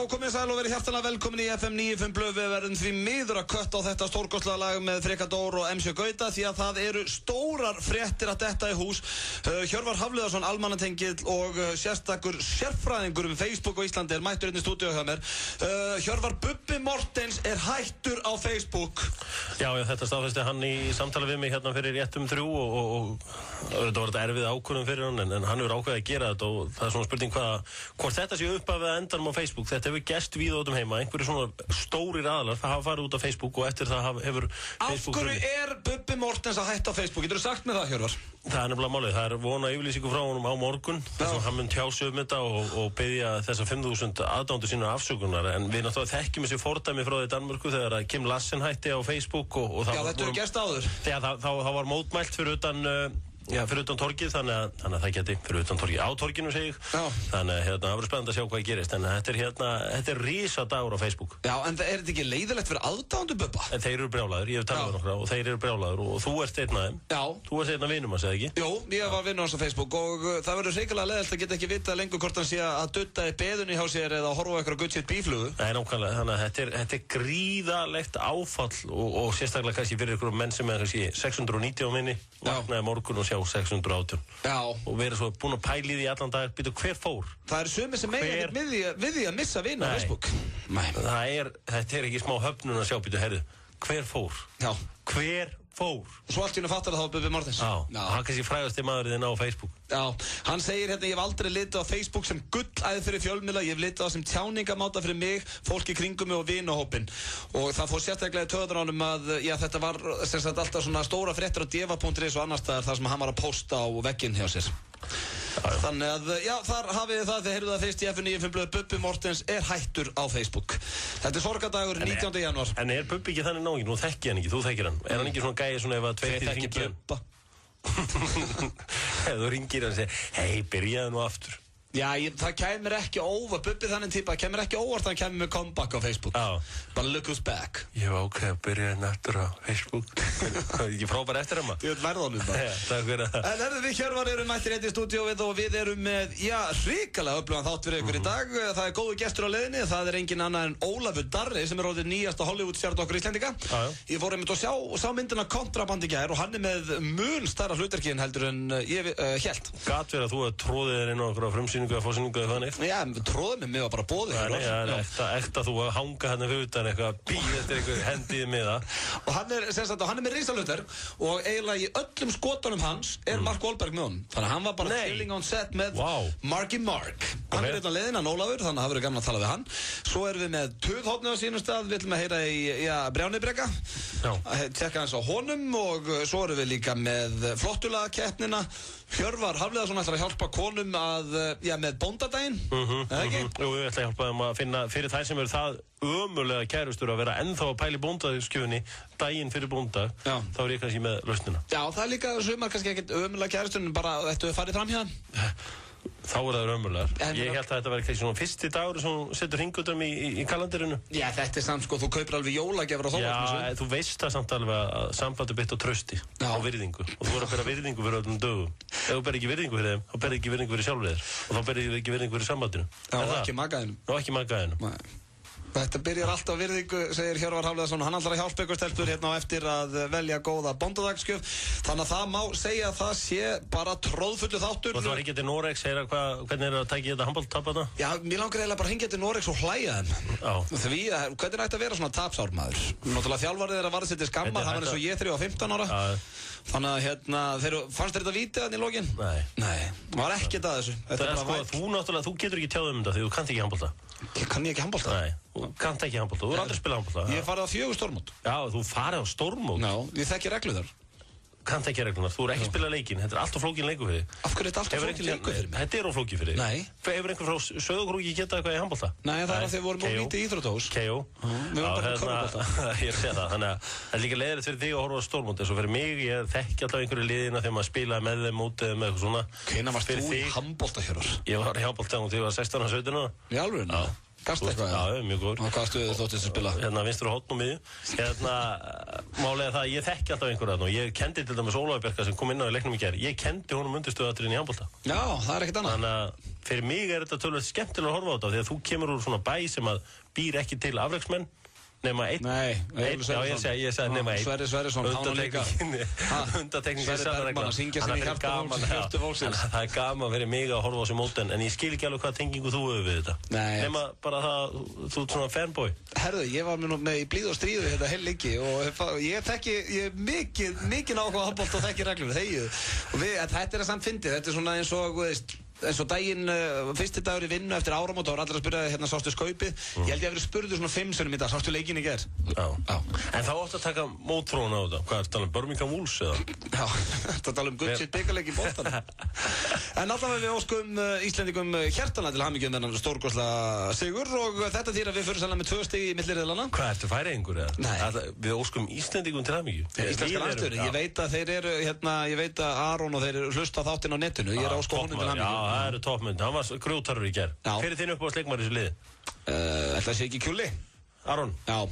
komið sæl og verið hjartanlega velkomin í FM 95 Blöð. Við verðum því miður að kötta á þetta stórkostlega lag með Frekadór og MC Gauta því að það eru stórar fréttir að detta í hús. Hjörvar Hafliðarsson, almannatengill og sérstakur sérfræðingur Facebook á Íslandi er mættur inn í stúdíu hjá mér. Hjörvar, Bubbi Mortens er hættur á Facebook. Já, þetta staðfesti hann í samtali við mig hérna fyrir 1-3 og þetta var þetta erfið ákvörðun fyrir hann en hann hefur ákveðið að gera þetta og það er svona spurning hvort þetta sé uppaf við endanum á Facebook. Þetta hefur gerst víða út heima, einhverju svona stórir aðlar það hafa farið út á Facebook og eftir það hefur Facebook... Af hverju er Bubbi Mortens að hætta á Facebook? Getur þú sagt með það, Hjörvar? Það er nefnilega málið, það er vona yfirlýsingu frá honum á morgun þess að hann mun tjá sig þetta og biðja þessa 5.000 aðdándur sína afsökunar en við náttúrulega þekkjum þessi fordæmi frá því Danmörku þegar að Kim Larsen hætti á Facebook og það þetta hefur gerst áður. Það var mótmælt fyrir utan torgið þannig að það geti fyrir utan torgið á torginu segi ég. Þannig að það verður spennandi að sjá hvað gerist en þetta er risadagur á Facebook. Já, en er þetta ekki leiðilegt fyrir aðdándu Bubba? En þeir eru brjálaður, ég hef talað nokkra og þeir eru brjálaður og þú ert einn af þeim. Já. Þú ert einn af vinum hans, eða ekki? Jú, ég var vinur hans á Facebook og það verður hrikalega leiðilegt að geta ekki vita lengur hvort hann sé að dutta í beðunni hjá sér eða horfa eitthvað good shit bíflugu. Nei, nákvæmlega, þannig að þetta er gríðalegt áfall og sérstaklega kannski fyrir ykkur menn sem er kannski 690 á minni, vaknaði morgun og sjá 618. Já. Og verið svo búin að pæli því allan dag, býtu hver fór? Það er sumir sem eiga við því að missa vina á Facebook. Nei. Þetta er ekki smá höfnun að sjá, býtu herðu, hver fór? Já. Hver fór? Og svo allt í hún að fatta það á Bubbi Mortens. Já, hann kannski frægasti maðurinn á Facebook. Já, hann segir hérna, ég hef aldrei litið á Facebook sem gullæði fyrir fjölmiðla, ég hef litið á sem tjáningamáta fyrir mig, fólki kringum mig og vinahópin. Og það fór sérstaklega í töðunar ánum að, já, þetta var sem sagt alltaf svona stóra fréttir á deva.is og annars staðar þar sem hann var að posta á vegginn hjá sér. Þannig að, já, þar hafið þið það, þið heyrðu það fyrst í FM 95 Blöð, Bubbi Mortens er hættur á Facebook. Þetta er sorgardagur 19. janúar. En er Bubbi ekki þannig náinn? Nú þekki hann ekki, þú þekkir hann. Er hann ekki svona gæði svona ef að tveittir hringir hann? Ef þú hringir hann og segir, hei, byrjaðu nú aftur. Já, það kemur ekki óvart, Bubbi þannig típa, kemur ekki óvart að hann kemur með comeback á Facebook. Bara look who's back. Ég var að byrja aftur á Facebook. Það er ekki frábær eftir hann. Ég veit verðanum það. Takk fyrir það. En herðu, við Hjörvar erum mættir í stúdíóið og við erum með, já, hrikalega öflugan þátt fyrir ykkur í dag. Það er góðu gestur á leiðinni, það er engin annað en Ólafur Darri sem er orðið nýjasta Hollywood-stjarna okkar Íslendinga. Ég fór einmitt og sá myndina Kontraband í gær og hann er með mun stærra hlutverki en heldur en ég hélt. Gat verið að þú tróðir þér inn á okkur á frumsýningu eða fórsýningu eða þannig? Já, tróðið mig var bara boðið. Ekta þú að hanga hérna fyrir utan eitthvað bíð eftir einhver hendiði með það. Og hann er með risahlutverk og eiginlega í öllum skotunum hans er Mark Wahlberg með honum. Þannig að hann var bara chilling on set með Marky Mark. Hann er hérna á leiðinni, Ólafur, þannig að það verður gaman að tala við hann. Svo erum við með Tuðhóttni á sínum stað, við ætlum að heyra í Brjánibreka. Tjekka hans á honum og svo erum við líka með flottulakeppnina. Hjörvar Hafliðarsson ætlar að hjálpa konum með bóndadaginn. Eða ekki? Jú, ég ætla að hjálpa þeim að finna fyrir þær sem eru það ömulega kærustur að vera ennþá að pæla í bóndagskjöfunni daginn fyrir bóndag, þá er ég kannski með lausnina. Já, það er líka sumar kannski ekkert ömulega kærustur en bara ættu að farið fram hjá hann. Þá er það ömulegar. Ég held að þetta verði kannski svona fyrsti dagur sem hún setur hringutum í kalendarinu. Já, þetta er samt sko, þú kaupir alveg jólagjafir á þólagsmessu. Já, þú veist það samt alveg að samband er byggt á trausti og virðingu. Og þú verður að bera virðingu fyrir öllum dögum. Ef þú ber ekki virðingu fyrir þeim, þá ber ekki virðingu fyrir sjálfur þér. Og þá ber ekki virðingu fyrir sambandinu. Já, og ekki magaðinu. Og ekki magaðinu. Þetta byrjar alltaf virðingu, segir Hjörvar Hafliðarsson. Hann ætlar að hjálpa ykkur stelpur hérna á eftir að velja góða bóndadagsgjöf. Þannig að það má segja að það sé bara tróðfullu þáttur. Og þú var ekki til Noregs, heyra hvernig er það að tækja þetta handboltapana? Já, mér langar eiginlega bara að hringja til Noregs og hlæja þeim. Því að hvernig ætti að vera svona tapsármaður? Náttúrulega þjálfarið er að varða sér til skammar, hann var eins og ég 3 á 15 ára. Þannig að fannst þér þetta vítið þannig í lokin? Nei, var ekkert að þessu. Þú getur ekki tjáð þetta því þú kannt ekki handbolta. Kann ég ekki handbolta? Nei, þú kannt ekki handbolta, þú er aldrei að spila handbolta. Ég hef farið á 4 stórmót. Já, þú farið á stórmót? Já, ég þekki reglur þar. Kannt ekki reglunar, þú er ekki að spila leikinn, þetta er alltaf flókin leikur fyrir þig. Af hverju er þetta alltaf flókin leikur fyrir mig? Þetta er flókin fyrir þig. Nei. Hefur einhver frá Sauðárkróki getað eitthvað í handbolta? Nei, það er að þið vorum mjög lítið íþróttahús. K.O. Við vorum bara körfubolta. Ég sé það, þannig að það er líka leiðilegt fyrir þig að horfa á stórmót, eins og fyrir mig, ég þekki alltaf einhverju liðina þegar maður spilaði með þeim úti með eitthvað svona. Hvenær varst þú í handbolta, Hjörvar? Ég var í handbolta þegar ég var 16 og 17 ára. Í alvörunni? Gast eitthvað? Já, mjög góður. Og hvað stöðu þóttist að spila? Vinstur og hótt og miðju. Málega það, ég þekki alltaf einhverja þarna og ég kendi til dæmis Ólafur Bjarka sem kom inn á í leiknum í gær. Ég kendi honum undirstöðuatriðin í handbolta. Já, það ekkert annað. Þannig að fyrir mig þetta tölvöld skemmtilega að horfa á þetta því að þú kemur úr svona bæ sem að býr ekki til afreksmenn nema einn. Nei, ég sagði nema einn. Sverrir Sverrisson, hann líka. Undantekning sem Bergmann að syngja sér í hjartu fólksins. Það gaman fyrir mig að horfa á þessu mót en ég skil ekki alveg hvað tengingu þú hefur við þetta. Nema bara það, þú ert svona fanboy. Herðu, ég var með í blíð og stríðu þetta heil lengi og ég þekki mikið áhuga á handbolta og þekki reglur, þegið. Og þetta samt fyndið, þetta svona eins og, eins og daginn, fyrsti dagur í vinnu eftir áramót og allir að spyrja hérna sástu skaupið. Ég held ég að verið spurður svona 5 sinnum í dag, sástu leikinn í gær? Já. En þá áttu að taka mótþróun á þetta. Hvað er það, Birmingham Wolves eða? Já, þetta tala gullsitt bikarleik í boltan. En allavega við óskum Íslendingum hjartanlega til hamingju með þennan stórkostlega sigur og þetta þýðir að við förum sannlega með 2 stig í milliriðlana. Hvað ertu Færeyingur eða? Nei. Við óskum Íslendingum til hamingju. Íslenska landsliðið. Ég veit að þeir eru ég veit að Aron og þeir hlusta þáttinn á netinu. Ég er að óska honum til hamingju. Það eru toppmynd, hann var grjótarur í gær. Hver er þinn uppáhaldsleikmaður í þessu liði? Ætla að sé ekki Kjúli? Aron? Já,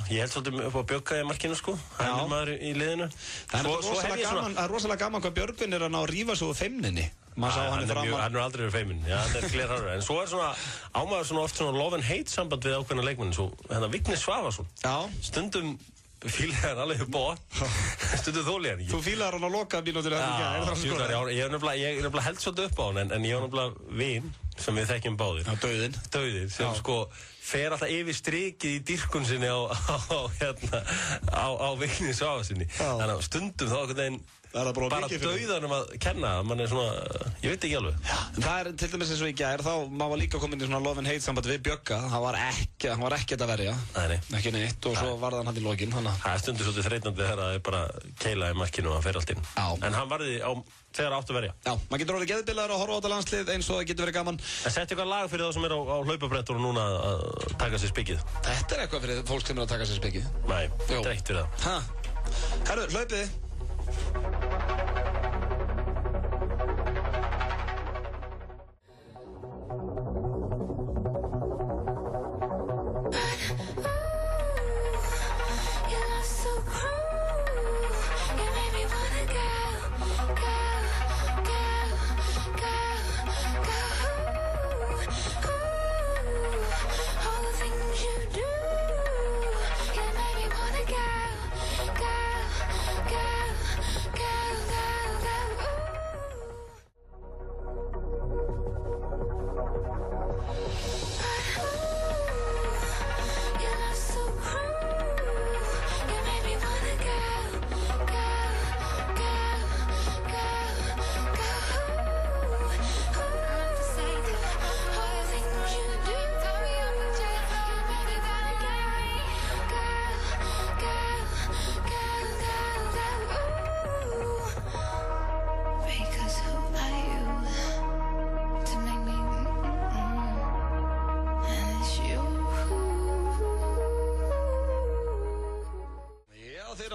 ég held svolítið upp á Björka í markinu sko. Hann er maður í liðinu. Það er rosalega gaman hvað Björgvin er að ná að rífa svo úr feimninni. Hann er aldrei verið feiminn, hann er glerharður. En svo er svona, ámaður svona oft svona love and hate samband við ákveðna leikmenn. Svo Vigni Svavarsson. Stundum fílaði hann alveg upp á stundum þóli hann ekki. Þú fílaði hann á loka mínútur ég er nefnilega held svolítið upp á hann en ég er nefnilega vin sem við þekkjum báðir. Dauðin sem sko fer alltaf yfir strikið í dýrkun sinni á Vigni Svavarsinni. Þannig að stundum þá einhvern veginn bara dauðanum að kenna, mann er svona, ég veit ekki alveg. Það er til dæmis eins og í gær, þá maður var líka komin í svona love and hate samband við Bjögga, hann var ekkert að verja, ekki neitt og svo varð hann í lokin. Það er stundur svolítið þreytandi þegar það er bara keila í markinu og hann fer allt inn. En hann varði þegar áttu að verja. Já, maður getur orðið geðbilaður að horfa á þetta landslið eins og það getur verið gaman. En settu eitthvað lag fyrir þá sem er á hlaupabrettur og núna að taka sér spikið? Þetta er eitthvað fyrir fólk sem er að taka sér spikið. Nei, þetta er eitt fyrir það. Herru, hlaupið.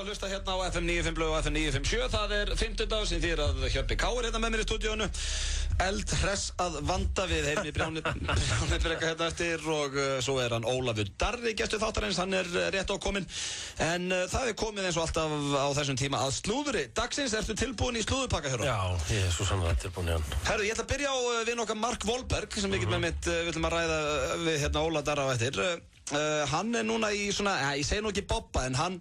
Hlusta hérna á FM 95 Blöð og FM 957. Það er 50 dagur sem þýðir að Hjörpi K er hérna með mér í stúdíónu. Eldhress að vanda við Heimi Brjánir hérna eftir og svo er hann Ólafur Darri, gestur þáttarins, hann er rétt á kominn. En það er komið eins og alltaf á þessum tíma að slúðri dagsins. Ertu tilbúin í slúðurpakka, Hjörpi? Já, ég er svo sannlega tilbúin í hann. Herru, ég ætla að byrja á vinn okkar Mark Wahlberg sem við viljum að ræða við hérna Óla Darra á eftir. Hann er núna í svona, ég segi nú ekki bobba, en hann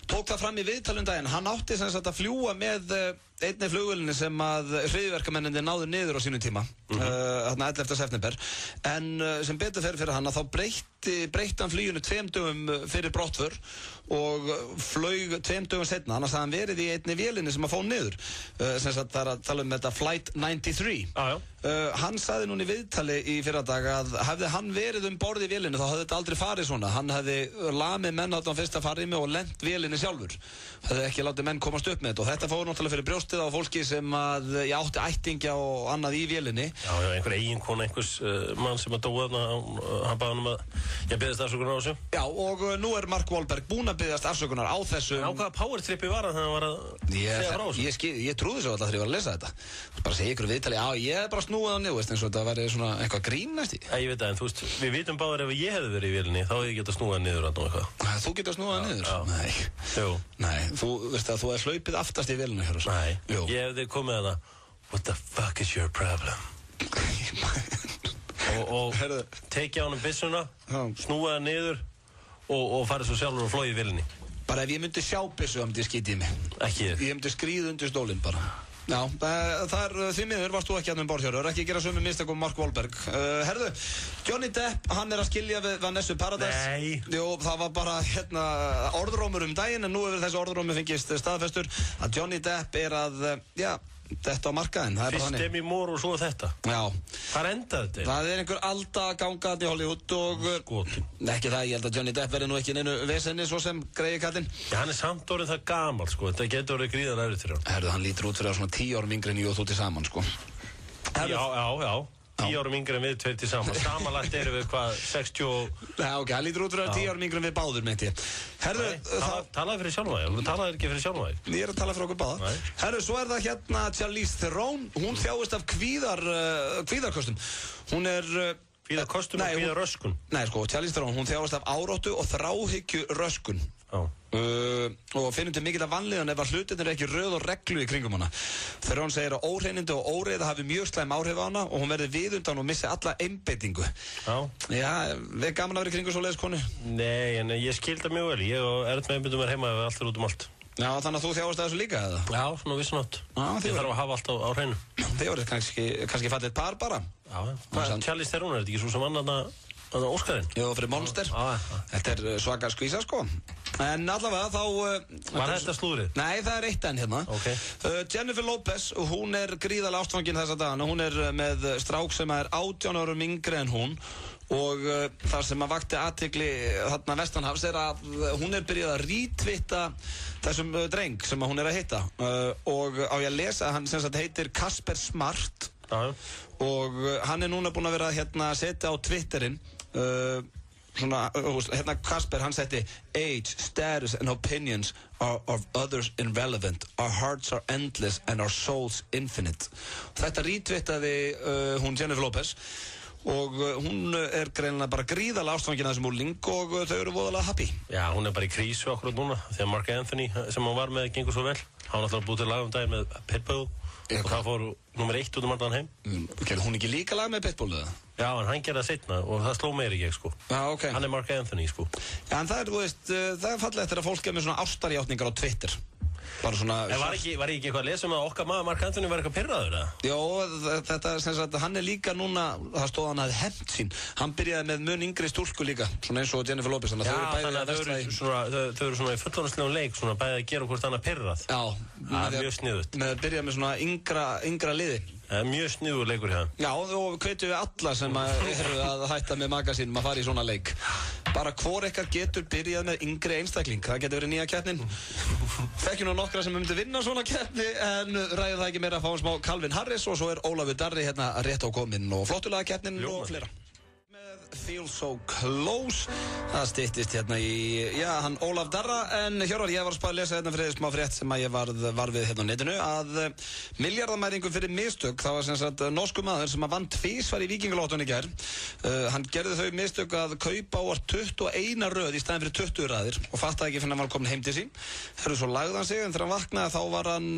tók það fram í viðtalum daginn. Hann átti sem sagt að fljúga með einni flugvélinni sem að hryðjuverkamennirnir náðu niður á sínum tíma, þarna 11. september. En sem betur fer fyrir hann að þá breytti hann fluginu 2 dögum fyrir brottför og flaug 2 dögum setna, annars hafði hann verið í einni vélinni sem að fá niður. Sem sagt það er að tala um þetta Flight 93. Hann sagði núna í viðtali í fyrradag að hefði hann verið borð í vélinni þá hafði þetta aldrei farið svona. Hann hefði lamið menn á fyrsta farimi og lent vélinni sjálfur. Hefði ekki látið menn komast upp með þetta og þetta fór náttúrulega fyrir brjóstið kortið á fólki sem að ég átti ættingja og annað í vélinni. Já, einhver eiginkona, einhvers mann sem að dóa þarna, hann baði hann að ég biðast afsökunar á þessu. Já, og nú er Mark Wahlberg búinn að biðast afsökunar á þessu. En á hvaða powertripi var hann þegar hann var að segja frá þessu? Ég trúði svo alltaf þegar ég var að lesa þetta. Bara segja ykkur viðtali, já, ég hef bara snúið á niður, veist, eins og þetta væri svona eitthvað grín næst í. Ég veit það, en þú veist, við vitum báðir ef ég hefði verið í vélinni, þá hefði ég getað snúið niður að eitthvað. Þú getur snúið niður? Nei. Jú. Nei, þú veist að þú er hlaupið aftast í vélina hér og svo. Nei, ég hefði komið að það, what the fuck is your problem? og tekið á hann byssuna, snúið það niður og farið svo sjálfur og flóið í vélinni. Bara ef ég myndi sjá byssu, þá myndi ég skýta í mig. Ekki ég. Ég myndi skríða undir stólinn bara. Já, það því miður varst þú ekki hérna borðhjörður, ekki að gera sömu mistök Mark Wahlberg. Herðu, Johnny Depp, hann er að skilja við Vanessa Paradise. Nei. Jú, það var bara orðrómur daginn, en nú hefur þessi orðrómur fengist staðfestur að Johnny Depp er að, þetta á markaðinn. Fyrst Demi Moore og svo þetta. Já. Hvað endaði þetta? Það er einhver alda gangandi í Hollywood og... Skotin. Ekki það, ég held að Johnny Depp verði nú ekki neinu vesenni svo sem greiði kallinn. Já, hann er samt orðin það gamal, sko. Þetta getur orðið gríðan erfitt fyrir hann. Herðu, hann lítur út fyrir að svona 10 árum yngri en ég og þú til saman, sko. Já. 10 árum yngri en við tveir til saman. Samanlagt erum við hvað, 60... Já, ok, hann lítur út fyrir að 10 árum yngri en við báður, meinti ég. Herðu, talaði fyrir sjálfvæði. Þú talaði ekki fyrir sjálfvæði. Ég er að tala fyrir okkur báða. Herðu, svo er það hérna Charlize Theron. Hún þjáist af kvíðarköstum. Hún er... Kvíðarköstum og kvíðarröskun? Nei, sko, Charlize Theron, hún þjáist af áróttu og þráhyggjuröskun. Og finnum til mikið af vanlíðan ef að hlutinir er ekki röð og reglu í kringum hana. Þegar hún segir að óhreinindi og óreiða hafi mjög slæm áhrif á hana og hún verði viðundan og missi alla einbeitingu. Já, við gaman að vera í kringu svo leiðis konu? Nei, en ég skildi mjög vel. Ég og Erð með einbindum er heima ef allt er út allt. Já, þannig að þú þjáist að þessu líka, eða? Já, svona vissunátt. Ég þarf að hafa allt á hreinu. Þið voruð kannski fallið par bara? Já, Charlize Theron er þetta ekki svo sem annan að Óskarinn? Jú, fyrir Monster. Þetta er svaka skvísa, sko. En allavega þá... Var þetta slúrið? Nei, það er eitt enn hérna. Jennifer Lopez, hún er gríðarlega ástfangin þessa dagana. Hún er með strák sem er 18 árum yngri en hún. Og það sem að vakti athygli þarna vestanhafs er að hún er byrjað að retwitta þessum dreng sem að hún er að hitta. Og á ég að lesa að hann sem sagt heitir Casper Smart. Og hann er núna búinn að vera að setja á Twitterinn hérna Casper, hann setti age, status and opinions are of others irrelevant, our hearts are endless and our souls infinite. Þetta retwittaði hún Jennifer Lopez og hún er greinilega bara gríðarlega ástfangin að þessum úrling og þau eru voðalega happy. Já, hún er bara í krísu akkurat núna því að Mark Anthony sem hann var með gengur svo vel. Hann var alltaf búið til lag daginn með Pitbull og það fór nummer 1 út allan heim. Gerði hún ekki líka lag með Pitbull eða? Já, en hann gerði það seinna og það sló meir ekki, sko. Já, ok. Hann er Mark Anthony, sko. Já, en það er, þú veist, það er fallegt þegar fólk er með svona ástarjátningar á Twitter. Bara svona... En var ekki eitthvað að lesa um að okkar maður Mark Anthony var eitthvað pirraður, eða? Jó, þetta er sem sagt, hann er líka núna, það stóð hann að hefnt sín. Hann byrjaði með mun yngri stúlku líka, svona eins og Jennifer Lopez, þannig að þau eru svona í fullorðinslegum leik, svona bæði að gera hvort annað pirrað. Já. Það er mjög sniðugt. Með að byrja með svona yngra liði. Mjög sniður leikur hérna. Já, og hvetjum við alla sem eru að hætta með maka sínum að fara í svona leik. Bara hvor ykkar getur byrjað með yngri einstakling. Það getur verið nýja keppnin. Þekkjum nú nokkra sem myndi vinna svona keppni, en ræðum það ekki meira að fá smá Calvin Harris og svo er Ólafur Darri hérna rétt á kominn og flottulega keppnin og fleira. Feel so close. Það styttist hérna í, hann Ólaf Darra, en Hjörvar, ég var að lesa hérna fyrir smá frétt sem að ég var við hérna á netinu að milljarðamæringu fyrir mistök, það var sem sagt norsku maður sem að vann tvisvar í Víkingalottónu í gær. Hann gerði þau mistök að kaupa á 21 röð í staðinn fyrir 20 raðir og fattaði ekki fyrir hann var komin heim til sín. Svo lagði hann sig, en þegar hann vaknaði þá var hann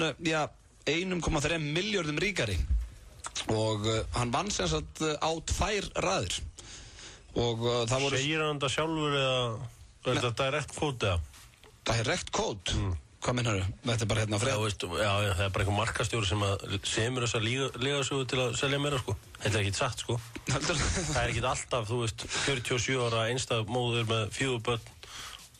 1,3 milljörðum ríkari og hann vann sem sagt á 2 raðir. Og það voru... Segir hann þetta sjálfur eða er þetta direct code eða? Direct code? Hvað minnar þau? Þetta er bara hérna frétt? Já, það er bara einhver markastjóri sem semur þessa lígasögu til að selja meira, sko. Þetta er ekkert satt, sko. Það er ekkert alltaf, þú veist, 47 ára einstæð móður með 4 börn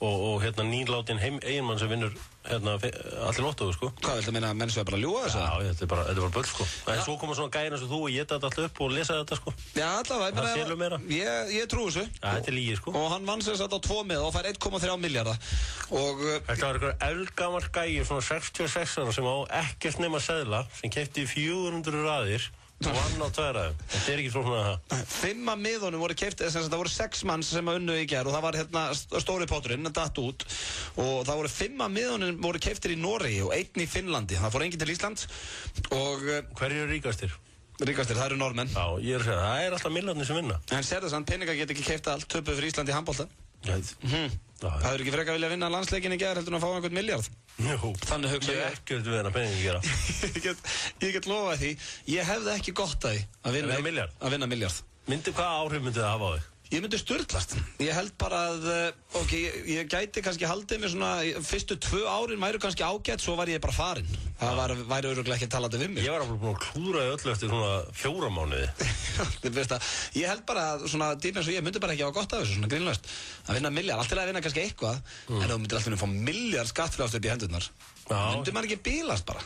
og hérna nýlátin eiginmann sem vinnur hérna allir lottóðu, sko. Hvað, viltu meina að menn sem bara ljúga þessu? Já, þetta er bara bull, sko. En svo koma svona gæðir eins og þú og geta þetta allt upp og lesa þetta, sko. Já, allavega, það selur meira. Ég trúi þessu. Já, þetta er lygi, sko. Og hann vann sem sagt á 2 miða og fær 1,3 milljarða. Og þetta var einhver eldgamall gæi, svona 66 ára sem á ekkert nema seðla, sem keypti 400 raðir og vann á 2 raðum. Þetta er ekki svona það. 5 af miðunum voru keypt, það voru 6 manns sem að unnu í gær og það var hérna stóri potturinn, datt út og það voru 5 af miðunum voru keyptir í Noregi og 1 í Finnlandi. Það fór enginn til Ísland og hverjir eru ríkastir? Ríkastir, það eru normenn. Já, ég er að segja, það er alltaf millarnir sem vinna. En sér þess að peninga get ekki keypt allt, töpuð fyrir Íslandi í handbolta. Það eru ekki frekar vilja vinna landsleikin í gær heldur en að fá einhvern milljarð. Jú, þannig hugsa ég ekkert við hennar peningi gera. Ég get lofað því, ég hefði ekki gott að því að vinna milljarð. Hvað áhrif myndi það hafa á þig? Ég myndi sturlast. Ég held bara að, ég gæti kannski haldið mér svona, fyrstu 2 árin væru kannski ágætt, svo var ég bara farinn. Það væri örugglega ekki talandi við mig. Ég var alveg búin að klúðra í öllu eftir svona 4 mánuði. Ég held bara að svona dýp eins og ég myndi bara ekki hafa gott af þessu, svona grínlaust. Að vinna milljarð, allt til að vinna kannski eitthvað, en þú myndir alltaf fá milljarð skattfrjálst upp í hendurnar. Myndi maður ekki bílast bara?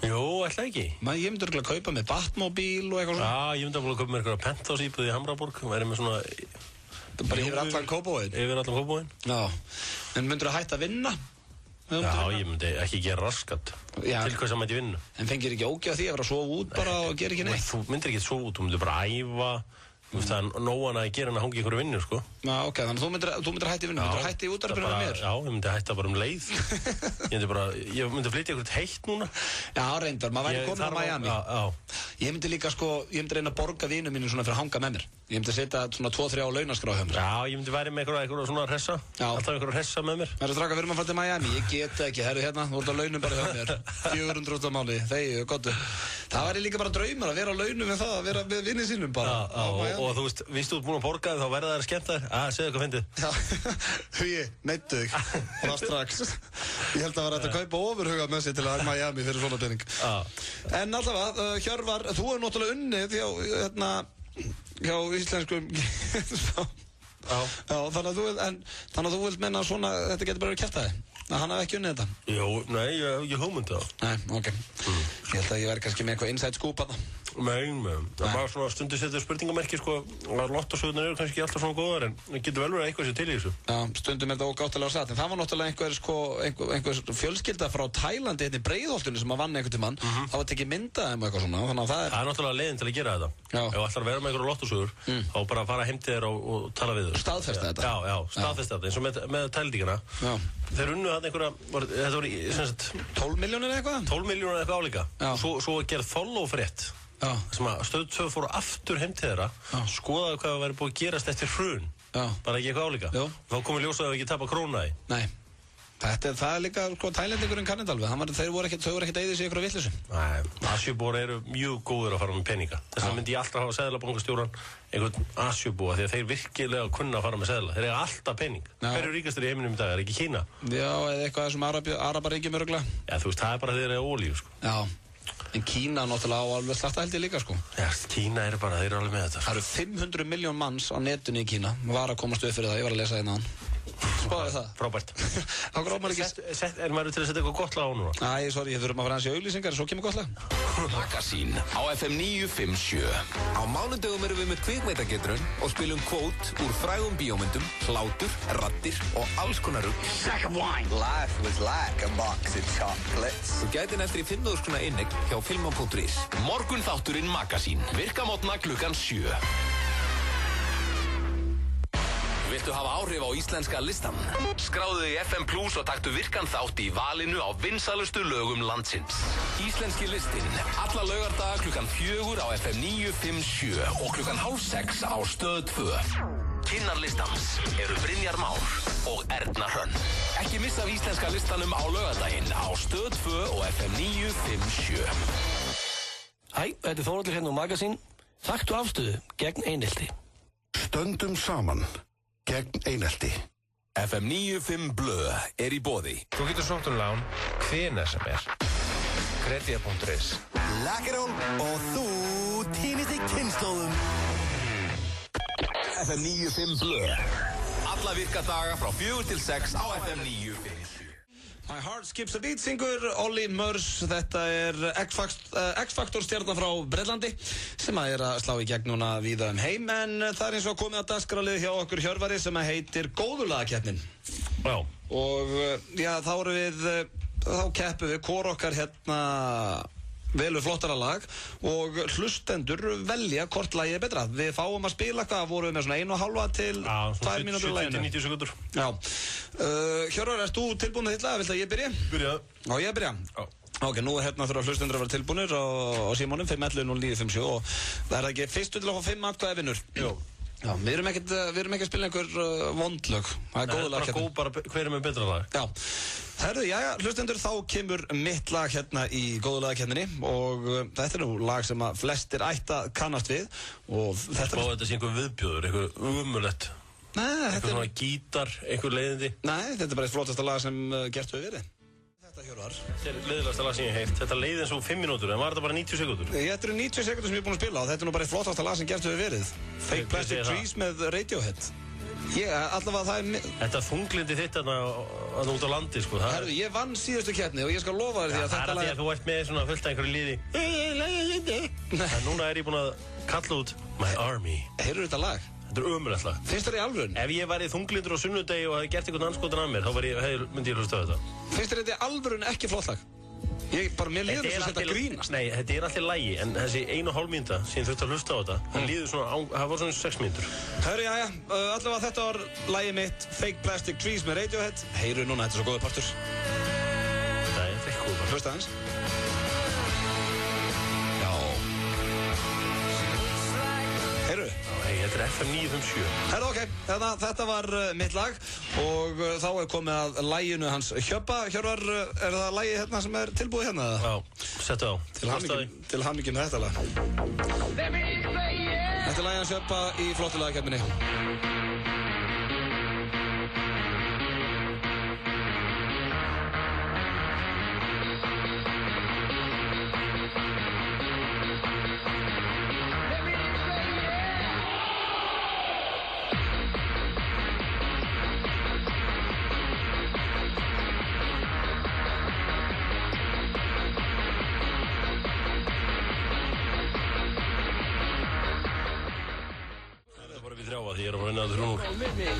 Jú, ætla ekki. Ég myndi örugglega kaupa með Batmóbíl og eitthvað svona. Já, ég myndi að kaupa með eitthvað penthouse íbúð í Hamraborg. Væri með svona bara yfir allan Kópavoginn. Yfir allan Kópavoginn. Já. En myndir þú hætta að vinna? Já, ég myndi ekki gera raskat. Til hvers að mæti vinna. En fengir ekki ógeð á því að vera að sofa út bara og gera ekki neitt? Þú myndir ekki sofa út, þú myndir bara æfa. Það er nógan að gera hann að hangi ykkur vinnu, sko. Já, ok, þannig að þú myndir hætti vinnu, myndir hætti í útvarpinu með mér? Já, ég myndi hætta bara leið. Ég myndi flytja ykkur heitt núna. Já, reyndar, maður væri komin á Miami. Ég myndi líka, ég myndi reyna að borga vinnu mínu svona fyrir að hanga með mér. Ég myndi setja svona 2-3 á launaskrá hjá mér. Já, ég myndi væri með ykkur svona hressa. Alltaf ykkur hressa með mér. Verður strákar, við erum að fara til Miami. Ég get ekki, herru hérna, þú ert á launum bara hjá mér. 400 á mánuði, þegju, gottu. Það væri líka bara draumur að vera á launum með það, að vera með vinni sínum bara. Og þú veist, vístu út búin að borga þá verða það að skemmta þér. Segðu hvað fyndið. Hugi, neittu þig. Það strax. Ég held að vera að kaupa ofurhuga með sér til að Miami fyrir svona pening. En allavega, Hjörvar, þú er náttúrulega unnið hjá íslenskum. Já, þannig að þú vilt menna svona, þetta getur bara verið kjaftaði. Hann hafði ekki unnið þetta? Jú, nei, ég hef ekki hugmynd það. Nei, ok. Ég held að ég væri kannski með eitthvað inside scoop að það. Nei, það var svona stundu setja spurningamerki, sko. Lottósögurnar eru kannski alltaf svona góðar, en það getur vel verið eitthvað sér til í þessu. Já, stundum er þetta ógáttalega satt, en það var náttúrulega einhver fjölskylda frá Tælandi hérna í Breiðholtinu sem að vann einhvern tímann. Það var tekið myndað um eitthvað svona, þannig að það er... Það er náttúrulega leiðin til að gera þetta. Ef ætlar að vera með einhverju lottósögur, þá bara fara heim til þér og tala við þau. Staðfesta þetta. Já, staðfesta þetta, eins og með Tælendingana. Þeir unnu þarna einhverja, þetta voru sem sagt 12 milljónir eitthvað? 12 milljónir eitthvað álíka. Svo gerð follow-frétt. Sem að Stöð 2 fóru aftur heim til þeirra, skoðaðu hvað væri búið að gerast eftir hrun. Bara ekki eitthvað álíka. Þá komið ljós að þau ekki tapa króna í. Nei. Það er líka, Tælendingurinn kann þetta alveg. Þau voru ekkert eyðis í ykkur vitleysu. Nei, Asjubúar eru mjög góður að fara með peninga. Þess vegna myndi ég alltaf hafa seðlabankastjóran einhvern Asjubúa, því að þeir virkilega kunna að fara með seðla. Þeir eiga alltaf pening. Hver eru ríkastir í heiminum í dag? Er ekki Kína? Já, eða eitthvað sem Arabaríkjum örugglega. Já, þú veist, það er bara þeir eru olíu, sko. Já, en Kína náttúrulega á alveg slatta held ég líka, sko. Já, Kína eru bara, þeir eru alveg með þetta. Það eru 500 milljón manns á netinu í Kína. Var að komast upp fyrir það, ég var að lesa hérna. Spáði það? Frábært. En maður til að setja eitthvað gott lag á núna? Æ, sorry, ég þurfum að fara hans í auglýsingar, svo kemur gott lag. Magasín á FM 957. Á mánudögum erum við með kvikmyndagetrun og spilum kvót úr frægum bíómyndum, hlátur, raddir og alls konar rugg. Sack of wine. Life was like a box of chocolates. Þú gæti næstir í 5.000 kr. inneign hjá filma.is. Morgun þátturinn Magasín. Virka mótna klukkan 7. Viltu hafa áhrif á íslenska listan? Skráðu í FM Plus og taktu virkan þátt í valinu á vinsalustu lögum landsins. Íslenski listinn, alla laugardaga klukkan 4 á FM 957 og klukkan 5:30 á Stöð 2. Kynnar listans eru Brynjar Már og Erna Hrönn. Ekki missa af íslenska listanum á laugardaginn á Stöð 2 og FM 957. Hæ, þetta er Þórhallur hérna úr Magasín. Taktu afstöðu gegn einelti. Stöndum saman gegn einelti. FM 95 Blö er í boði. Þú getur sótt lán hvenær sem er. Kredía.is. Lakkerón og þú týnist í kynnslóðum. FM 95 Blö. Alla virka daga frá 4 til 6 á FM 957. My Heart Skips a Beat syngur Olly Murs. Þetta X-Factor stjarnan frá Breitlandi sem að slá í gegn núna víða heim, en það eins og komið að dagskrálið hjá okkur Hjörvari sem að heitir Góðulagakeppnin. Já. Og já, þá keppum við hvor okkar velur flottara lag og hlustendur velja hvort lagið betra. Við fáum að spila hvað, vorum við með svona 1,5 til 2 mínútur laginu. 70-90 sekundur. Já. Hjörvar, erst þú tilbúin með þitt lag? Viltu að ég byrja? Byrja. Já, ég byrja? Já. Ok, nú þurfa hlustendur að vera tilbúinir á símanum 511-0957 og það ekki fyrstu til að fá 5 atkvæði vinnur. Jú. Já, við erum ekki að spila einhver vondlög. Það er góð lag hérna. Bara hver er með betra lag? Já. Herðu, jæja, hlustendur, þá kemur mitt lag hérna í góðulagakeppninni og þetta er nú lag sem að flestir ætti að kannast við og þetta Má þetta sé einhver viðbjóður, einhver umulett? Nei, einhver svona gítar, einhver leiðindi? Nei, þetta er bara eitt flottasta lag sem gert hefur verið. Þetta Hjörvar. Þetta er leiðilegasta lag sem ég heilt. Þetta leið eins og 5 mínútur, en var þetta bara 90 sekundur? Þetta eru 90 sekundur sem ég er búinn að spila og þetta er nú bara eitt flottasta lag sem gert hefur verið. Fake Plastic Trees með Radiohead. Allavega það er... Þetta þunglindi þitt að út á landi, sko. Herðu, ég vann síðustu keppni og ég skal lofa þér því að þetta lag... Það er því að þú ert með svona fullt af einhverju liði. En núna er ég búinn að kalla út My Army. Heyrðu þetta lag? Þetta er ömurlegt lag. Finnst þér í alvörun? Ef ég væri þunglindur á sunnudegi og hefði gert einhvern anskotan af mér, þá myndi ég hlusta á þetta. Finnst þér þetta í alvörun ekki flott lag? Mér líður þess að þetta grínast. Nei, þetta er alltaf lægi, en þessi 1,5 mínúta sem þurfti að hlusta á þetta, það líður svona, það var svona 6 mínútur. Hörru, jæja, allavega þetta var lagið mitt, Fake Plastic Trees með Radiohead. Heyru núna, þetta er svo góður partur. Nei, þetta er ekki góður partur. Hlusta aðeins. Heyru? Þetta er FM 957. Herra, ok, þetta var mitt lag og þá er komið að laginu hans Hjöbba. Hjörvar, er það lagið hérna sem er tilbúið hérna? Já, settu á. Til hamingju með þetta lag. Þetta er lagið hans Hjöbba í flottu lagakeppninni.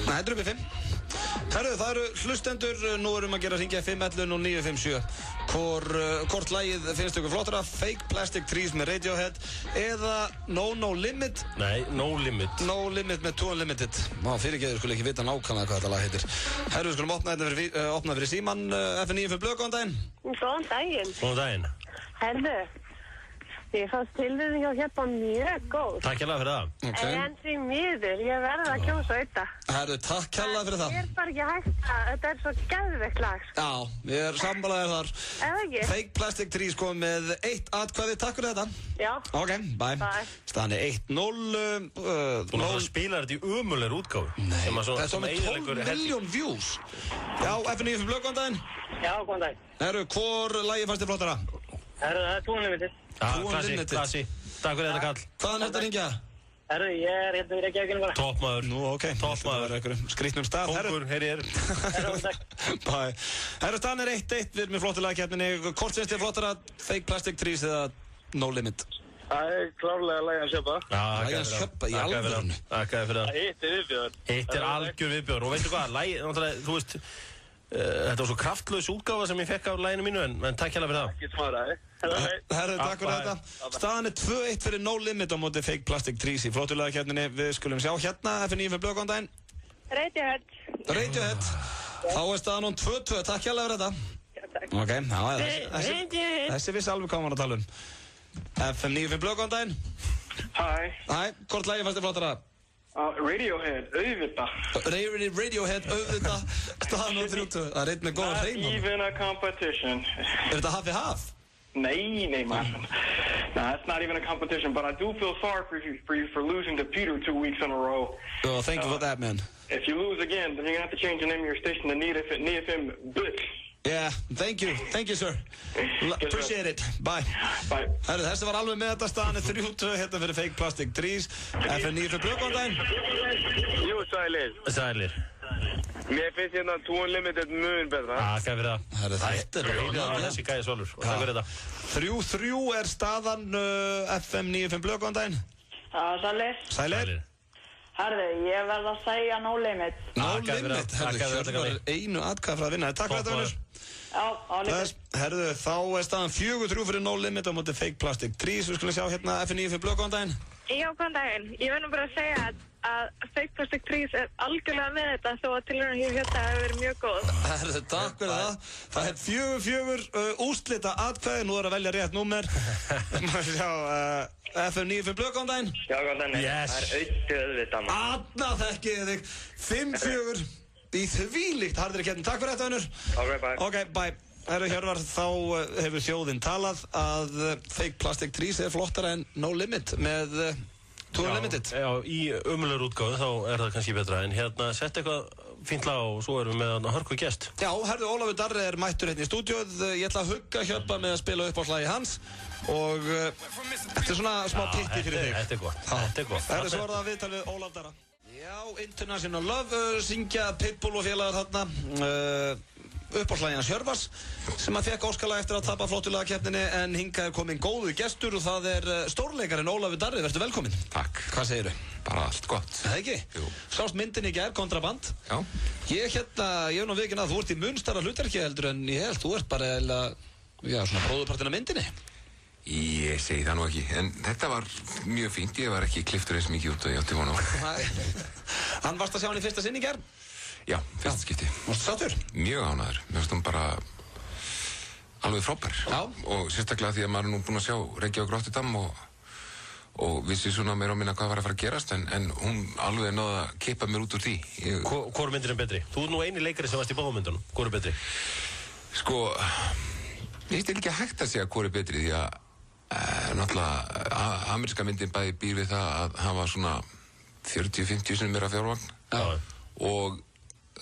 Þetta er uppið 5. Herru, það eru hlustendur, nú erum að gera hringja 511 og 957. Hvort lagið finnst ykkur flottara, Fake Plastic Trees með Radiohead eða No Limit? Nei, No Limit. No Limit með Too Unlimited. Fyrirgeður skulle ekki vita nákvæmlega hvað þetta lag heitir. Herru, við skulum opna fyrir síman FN9 fyrir blöð, góðan daginn. Góðan daginn. Góðan daginn. Herru, ég fannst tilvíðing á hérna mjög góð. Takk hérlega fyrir það. Okay. En því miður, ég verði að kjósa þetta. Herru, takk hérlega fyrir það. Það er bara ekki hægt að, þetta er svo geðveikt lag. Já, við erum sammálaðir þar. Eða ekki? Fake Plastic Trees kom með 1 atkvæði, takk fyrir þetta. Já. Ok, bye. Staðan er 1-0. Þú náttúrulega spilar þetta í ömulegur útgáfu. Nei, þetta er með 12 miljón views. Já, FN9 fyrir blöð, góðan daginn. Já, góðan daginn. Herru, hvor lagi fannst þér flottara? Herru, það er Too Unlimited. Klassi. Takk fyrir þetta kall. Hvaðan er þetta að ringja? Herru, ég er hérna í Reykjavíkinu bara. Toppmaður. Nú, ok. Toppmaður. Skrýtnum stað. Kongur, heyri ég. Herru, takk. Bye. Herru, staðan er 1-1. Við erum í flottu lagkeppninni. Hvort finnst þér flottara, Fake Plastic Trees eða No Limit? Það er klárlega lagið hans Hjöbba. Lagið hans Hjöbba í alvörunni. Takk fyrir það. Hitt er viðbjóður. Hitt er algjör viðbjóður. Og veistu hvað, lagið, þú veist, þetta var svo kraftlaus útgáfa sem ég fekk á laginu mínu, en takk hérlega fyrir það. Ekki smaraði. Herru, takk fyrir þetta. Staðan er 2-1 fyrir No Limit á móti Fake Plastic Trees í flottu lagakeppninni. Við skulum sjá hérna, FN9 fyrir blöð, góðan daginn. Radiohead. Þá er staðan hún 2-2, takk hérlega fyrir þetta. Ok, þessi vissi alveg hvað maður að tala um. FM9 fyrir blöð, góðan daginn. Hæ, hvort lagi fannst þér flottara? Radiohead, auðvitað. Radiohead, auðvitað. Staðan hún 3-2, það er einn með góða hreim. Not even a competition. Er þetta half? Nay, man. No, it's not even a competition, but I do feel sorry for you for losing to Peter 2 weeks in a row. Oh, thank you for that, man. If you lose again, then you're going to have to change the name of your station to NeFM Bitch. Yeah, thank you, sir. Appreciate it. Bye. Herru, þessi var alveg með þetta. Staðan er 3-2 hérna fyrir Fake Plastic Trees. FN9 fyrir blöð, góðan daginn. Jú, sælir. Sælir. Mér finnst hérna Too Unlimited mun betra. Takk fyrir það. Þetta er bara þessi gæði svolur. Og takk fyrir þetta. 3-3 er staðan FM 95 Blöð, góðan daginn. Sælir. Sælir. Herðu, ég verð að segja No Limit. No Limit, herðu, Hjörvar einu atkvæði frá að vinna. Takk fyrir þetta, Unnur. Já, álíka. Herðu, þá er staðan 4-3 fyrir No Limit á móti Fake Plastic Trees. Við skulum sjá hérna FM 95 Blöð, góðan daginn. Já, góðan daginn. Ég verð nú bara að segja að Fake Plastic Trees er algjörlega með þetta þó að tilhörna hér hérna hefur verið mjög góð. Herðu, takk fyrir það. Það er 4-4 úrslita atkvæði. Nú er að velja rétt númer. Sjá, FM 95 Blöð, góðan daginn. Já, góðan daginn. Yes. Það er auðvitað maður. Anna þekkið þig. 5-4 í þvílíkt harðri keppni. Takk fyrir þetta, Unnur. Ok, bye. Herru Hjörvar, þá hefur þjóðin talað að Fake Plastic Trees er flottara en No Limit með Too Unlimited. Já, í umulur útgáðu þá er það kannski betra, en hérna sett eitthvað fínt lag og svo erum við með hörku gest. Já, herru, Ólafur Darri er mættur hérna í stúdíóð. Ég ætla að hugga Hjörvar með að spila upp á slagi hans og þetta er svona smá pitti fyrir þig. Þetta er gott, þetta er gott. Herru, svo er það viðtalið Ólaf Darra. Já, International Love, syngja Pitbull og félagar þarna. Upp á slagina Hjörvars sem að fekk óskalag eftir að tapa flottulega keppninni, en hingað er komin góðu gestur og það er stórleikarinn Ólafur Darri. Vertu velkominn. Takk. Hvað segirðu? Bara allt gott. Það ekki? Jú. Sást myndin í gær, Kontraband. Já. Ég hef nú vikinn að þú ert í mun stærra hlutverki heldur en ég held. Þú ert bara svona bróðurpartin af myndinni. Ég segi það nú ekki, en þetta var mjög fínt. Ég var ekki klipptur eins mikið út og ég átti vona á. Hann varst að sjá hann í fyrsta sinn í gær? Já, fyrsta skipti. Varstu sáttur? Mjög ánægður. Mér finnst hún bara alveg frábær. Já. Og sérstaklega því að maður er nú búinn að sjá Reykjavík Rotterdam og vissi svona meira og minna hvað var að fara að gerast, en hún alveg náði að kippa mér út úr því. Hvor er myndin betri? Þú er nú eini leikari sem varst í báðmyndunum. Hvor er betri? Sko, ég veist ekki hægt að segja hvor er betri, því að náttúrulega ameríska myndin bæði býr við það að hafa svona 40-50 sinni meira fjármagn. Já. Og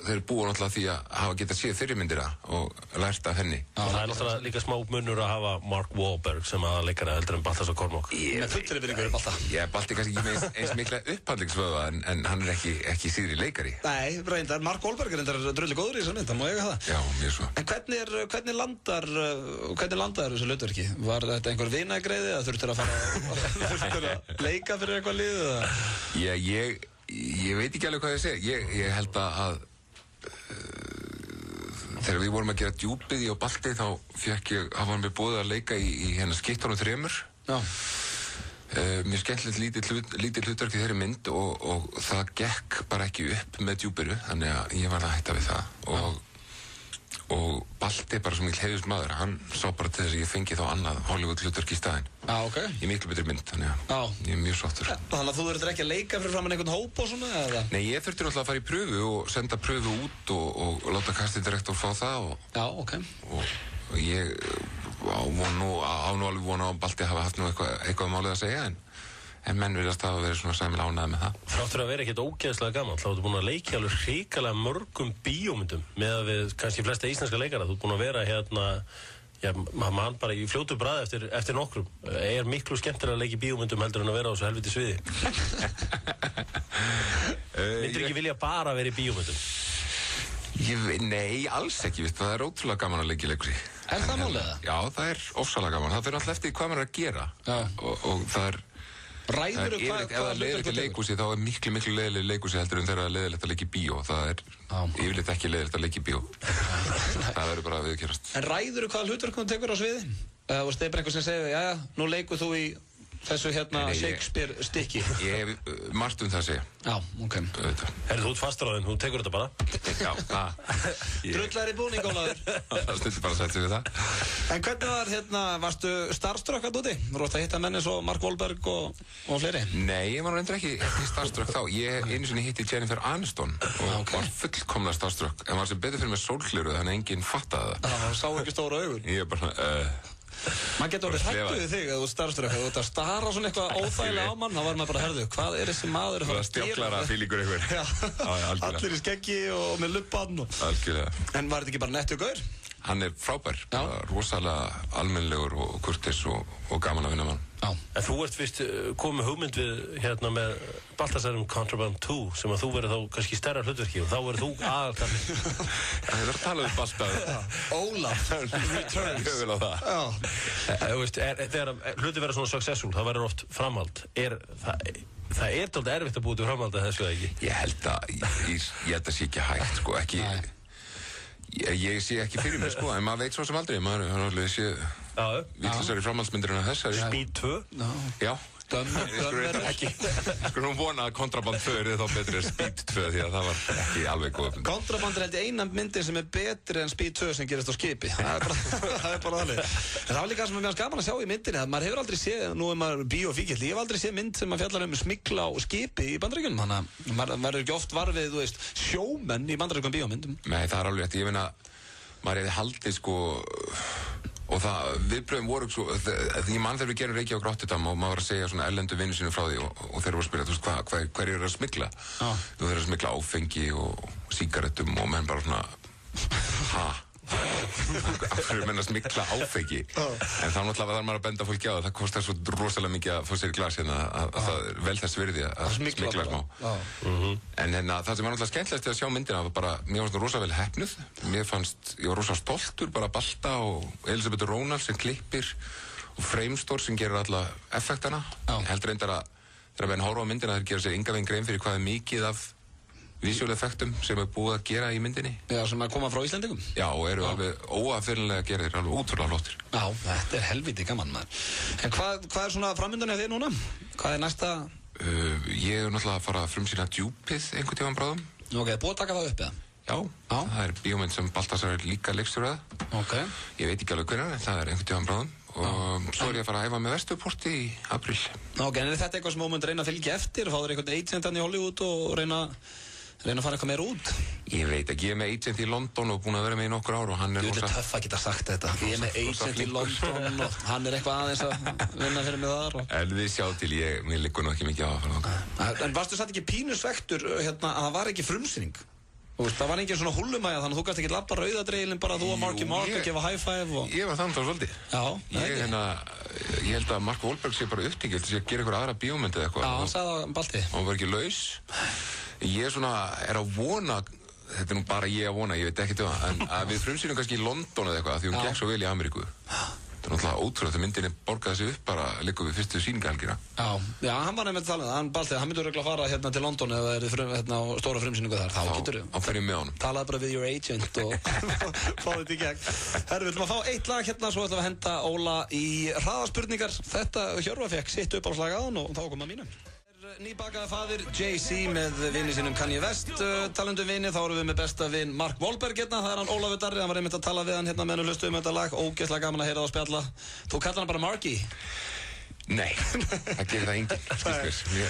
þeir búa náttúrulega því að hafa getað séð fyrirmyndina og lært af henni. Það er náttúrulega líka smá munur að hafa Mark Wahlberg sem aðaleikari heldur en Baltasar Kormák. Með fullri virðingu Balta. Balti kannski ekki með eins mikla upphandlingsvöða en hann er ekki síðri leikari. Nei, reyndar, Mark Wahlberg er reyndar drullu góður í þessu mynd, það má eiga það. Já, mjög svo. En hvernig landaður þessu hlutverki? Var þetta einhver vinagreiði eða þurftur að leika fyrir eitthvað lið? Ég veit ekki alveg hvað ég segi. Ég held að þegar við vorum að gera djúpið í á Balti þá hafa hann mér boðið að leika í hérna Skittunum 3. Já. Mjög skemmtilegt lítið hlutverk í þeirri mynd og það gekk bara ekki upp með djúpiru, þannig að ég var að hætta við það og Balti bara sem ég heiðust maður, hann sá bara til þess að ég fengi þá annað Hollywood hlutverk í staðinn. Ok. Í miklu betri mynd, þannig að ég er mjög sáttur. Þannig að þú verður ekki að leika fyrir framan einhvern hóp og svona, eða? Nei, ég þurfti náttúrulega að fara í pröfu og senda pröfu út og láta castingdirektor fá það Já, ok. Og ég á nú alveg vona á Balti að hafa haft nú eitthvað málið að segja, en menn viljast hafa verið svona sæmilega ánægð með það. Fráttur að vera ekkert ógeðslega gaman, þá ertu búin að leikja alveg hrikalega mörgum bíómyndum með að við kannski flesta íslenska leikara. Þú ert búin að vera hérna, mann bara í fljótu bragði eftir nokkrum. Er miklu skemmtilega að leikja í bíómyndum heldur en að vera á þessu helviti sviði. Myndir ekki vilja bara vera í bíómyndum? Nei, alls ekki, veist, það er ótrúlega gaman að leikja í leikhúsi. Er það málið? Já, það er ofsalega gaman. Það fyrir alltaf eftir hvað maður er að gera og það er Ræður ef það er leiðilegt að leikhúsi þá er miklu leiðileg leikhúsi heldur en þegar það er leiðilegt að leika í bíó. Það er yfirleitt ekki leiðilegt að leika í bíó. Það verður bara að viðurkennast. En ræður hvaða hlutverk þú tekur á sviði? Eða það er bara einhver sem segir, jæja, nú leikur þú í þessu hérna Shakespeare stykki. Ég hef margt það að segja. Já, ok. Herðu, þú ert fastur á þeim, þú tekur þetta bara. Já, Drullar í búning, Ólafur. Það stundir bara að setja sig við það. En hvernig var hérna, varstu starstruck að úti? Þú varst að hitta menn eins og Mark Wahlberg og fleiri? Nei, ég var reyndar ekki starstruck þá. Ég einu sinni hitti Jennifer Aniston og var fullkomlega starstruck. En var sem betur fyrir með sólgleru þannig að enginn fattaði það. Það sá ekki stóra augun. Ég bara maður getur orðið hrættu við þig að þú starfsturökk, þú ert að stara svona eitthvað óþægilega á mann, þá var maður bara, herðu, hvað er þessi maður að stjóklara fílingur einhver. Allir í skeggi og með lubbann. Algjörlega. En var þetta ekki bara nettu gaur? Hann frábær, rosalega almennilegur og kurteis og gaman að vinna með hann. En þú ert fyrst komið hugmynd við hérna með Baltasarum Contraband 2 sem að þú verður þá kannski stærra hlutverki og þá verður þú aðalkallinn. Það er að tala um Baltasar. Ólaf returns. Ég vil á það. Þú veist, þegar hluti verður svona successful, það verður oft framhald. Það er dálítið erfitt að búið til framhald að þessu eða ekki? Ég held að sé ekki hægt, sko, ekki... Ég sé ekki fyrir mig, sko, en maður veit svo sem aldrei, maður alveg sé vitlausari framhaldsmyndir en þessari. Speed 2? Já. Skulum vona að Contraband 2 er þá betri en Speed 2 því að það var ekki alveg góð mynd. Contraband er heldur eina myndin sem er betri en Speed 2 sem gerist á skipi. Það er bara þannig. En það var líka sem er mjög gaman að sjá í myndinni að maður hefur aldrei séð, nú er maður bíófíkill, ég hef aldrei séð mynd sem maður fjallar smygla á skipi í Bandaríkjunum. Þannig að maður verður ekki oft var við, þú veist, sjómenn í bandarískum bíómyndum. Nei, það er alveg rétt. Ég meina, maður hefði haldið, sko, og það, viðbröðum voru svo, því mann þegar við gerum Reykjavík Rotterdam og maður var að segja svona erlendu vinnu sinu frá því og þeir voru að spyrja, þú veist, hver eru að smygla? Þú þeir eru að smygla áfengi og sígarettum og menn bara svona, af hverju menn að smygla áfengi? En þá náttúrulega þarf maður að benda fólki á það kostar svo rosalega mikið að fá sér í glas hérna að það er vel þess virði að smygla smá. En það sem var náttúrulega skemmtilegast að sjá myndina var bara, mér fannst það rosalega vel heppnuð. Ég var rosalega stoltur, bara Balta og Elisabeth Rónald sem klippir og Framestore sem gerir alla effektana. Heldur reyndar að þegar menn horfa á myndina þeir gera sér enga veginn grein fyrir hvað er mikið af visual effektum sem er búið að gera í myndinni. Já, sem að koma frá Íslendingum. Já, og eru alveg óaðfyrirlega gerðir, alveg útrúlega flottir. Já, þetta er helviti gaman, maður. En hvað er svona framöndan hjá þér núna? Hvað er næsta? Ég er náttúrulega að fara að frumsýna Djúpið einhvern tímann bráðum. Ok, búið að taka það upp, eða? Já, það er bíómynd sem Baltasar er líka leikstjórað. Ok. Ég veit ekki alveg hvernig, en það er einhvern tímann bráðum. Og svo er ég að fara að æfa með Vesturporti í apríl. Ok, en er þetta eitthvað sem þú munt reyna að fylgja eftir? Fá þér einhvern agent í Hollywood og reyna að fara eitthvað meira út? Ég veit ekki, ég er með agent í London og búin að vera með í nokkur ár og hann er rosa... Þú ert töff að geta sagt þetta. Ég er með agent í London og hann er eitthvað aðeins að vinna fyrir mig þar. En við sjá til, mér liggur nú ekki mikið á að fara þangað. En varstu satt ekki pínusvektur hérna að það var ekki frumsýning? Það var engin svona hullumæja þannig að þú gæst ekki labba rauðadreilin bara þú og Marky Mark að gefa high five og... Ég var þannig þá svolítið. Ég held að Mark Wahlberg sé bara upptíkild til að gera eitthvað aðra bíómynd eða eitthvað. Já, hann sagði það Balti. Og hann var ekki laus. Ég er að vona, þetta er nú bara ég að vona, ég veit ekki til það, en að við frumsýnum kannski í London eða eitthvað því hún gekk svo vel í Ameríku. Það er náttúrulega ótrúlega að myndinni borgaði sig upp bara líka við fyrstu sýningahelgina. Já, hann var nefnilega talað, hann Balti, hann myndur örugglega fara hérna til London eða það er hérna stóra frumsýningu þar, þá getur þú. Þá fer ég með honum. Talaði bara við your agent og fá þetta í gegn. Herru, við ætlum að fá eitt lag hérna, svo ætlum við að henda Óla í hraðaspurningar. Þetta Hjörvar fékk sitt uppáhalslag á hann og þá kom að mínu. Nýbakaði faðir Jay-Z með vini sínum Kanye West. Talandi vini, þá erum við með besta vin Mark Wahlberg hérna. Það er hann Ólafur Darri, hann var einmitt að tala við hann hérna meðan við hlustuðum þetta lag. Ógeðslega gaman að heyra það og spjalla. Þú kallar hann bara Marky? Nei, það gerir það enginn,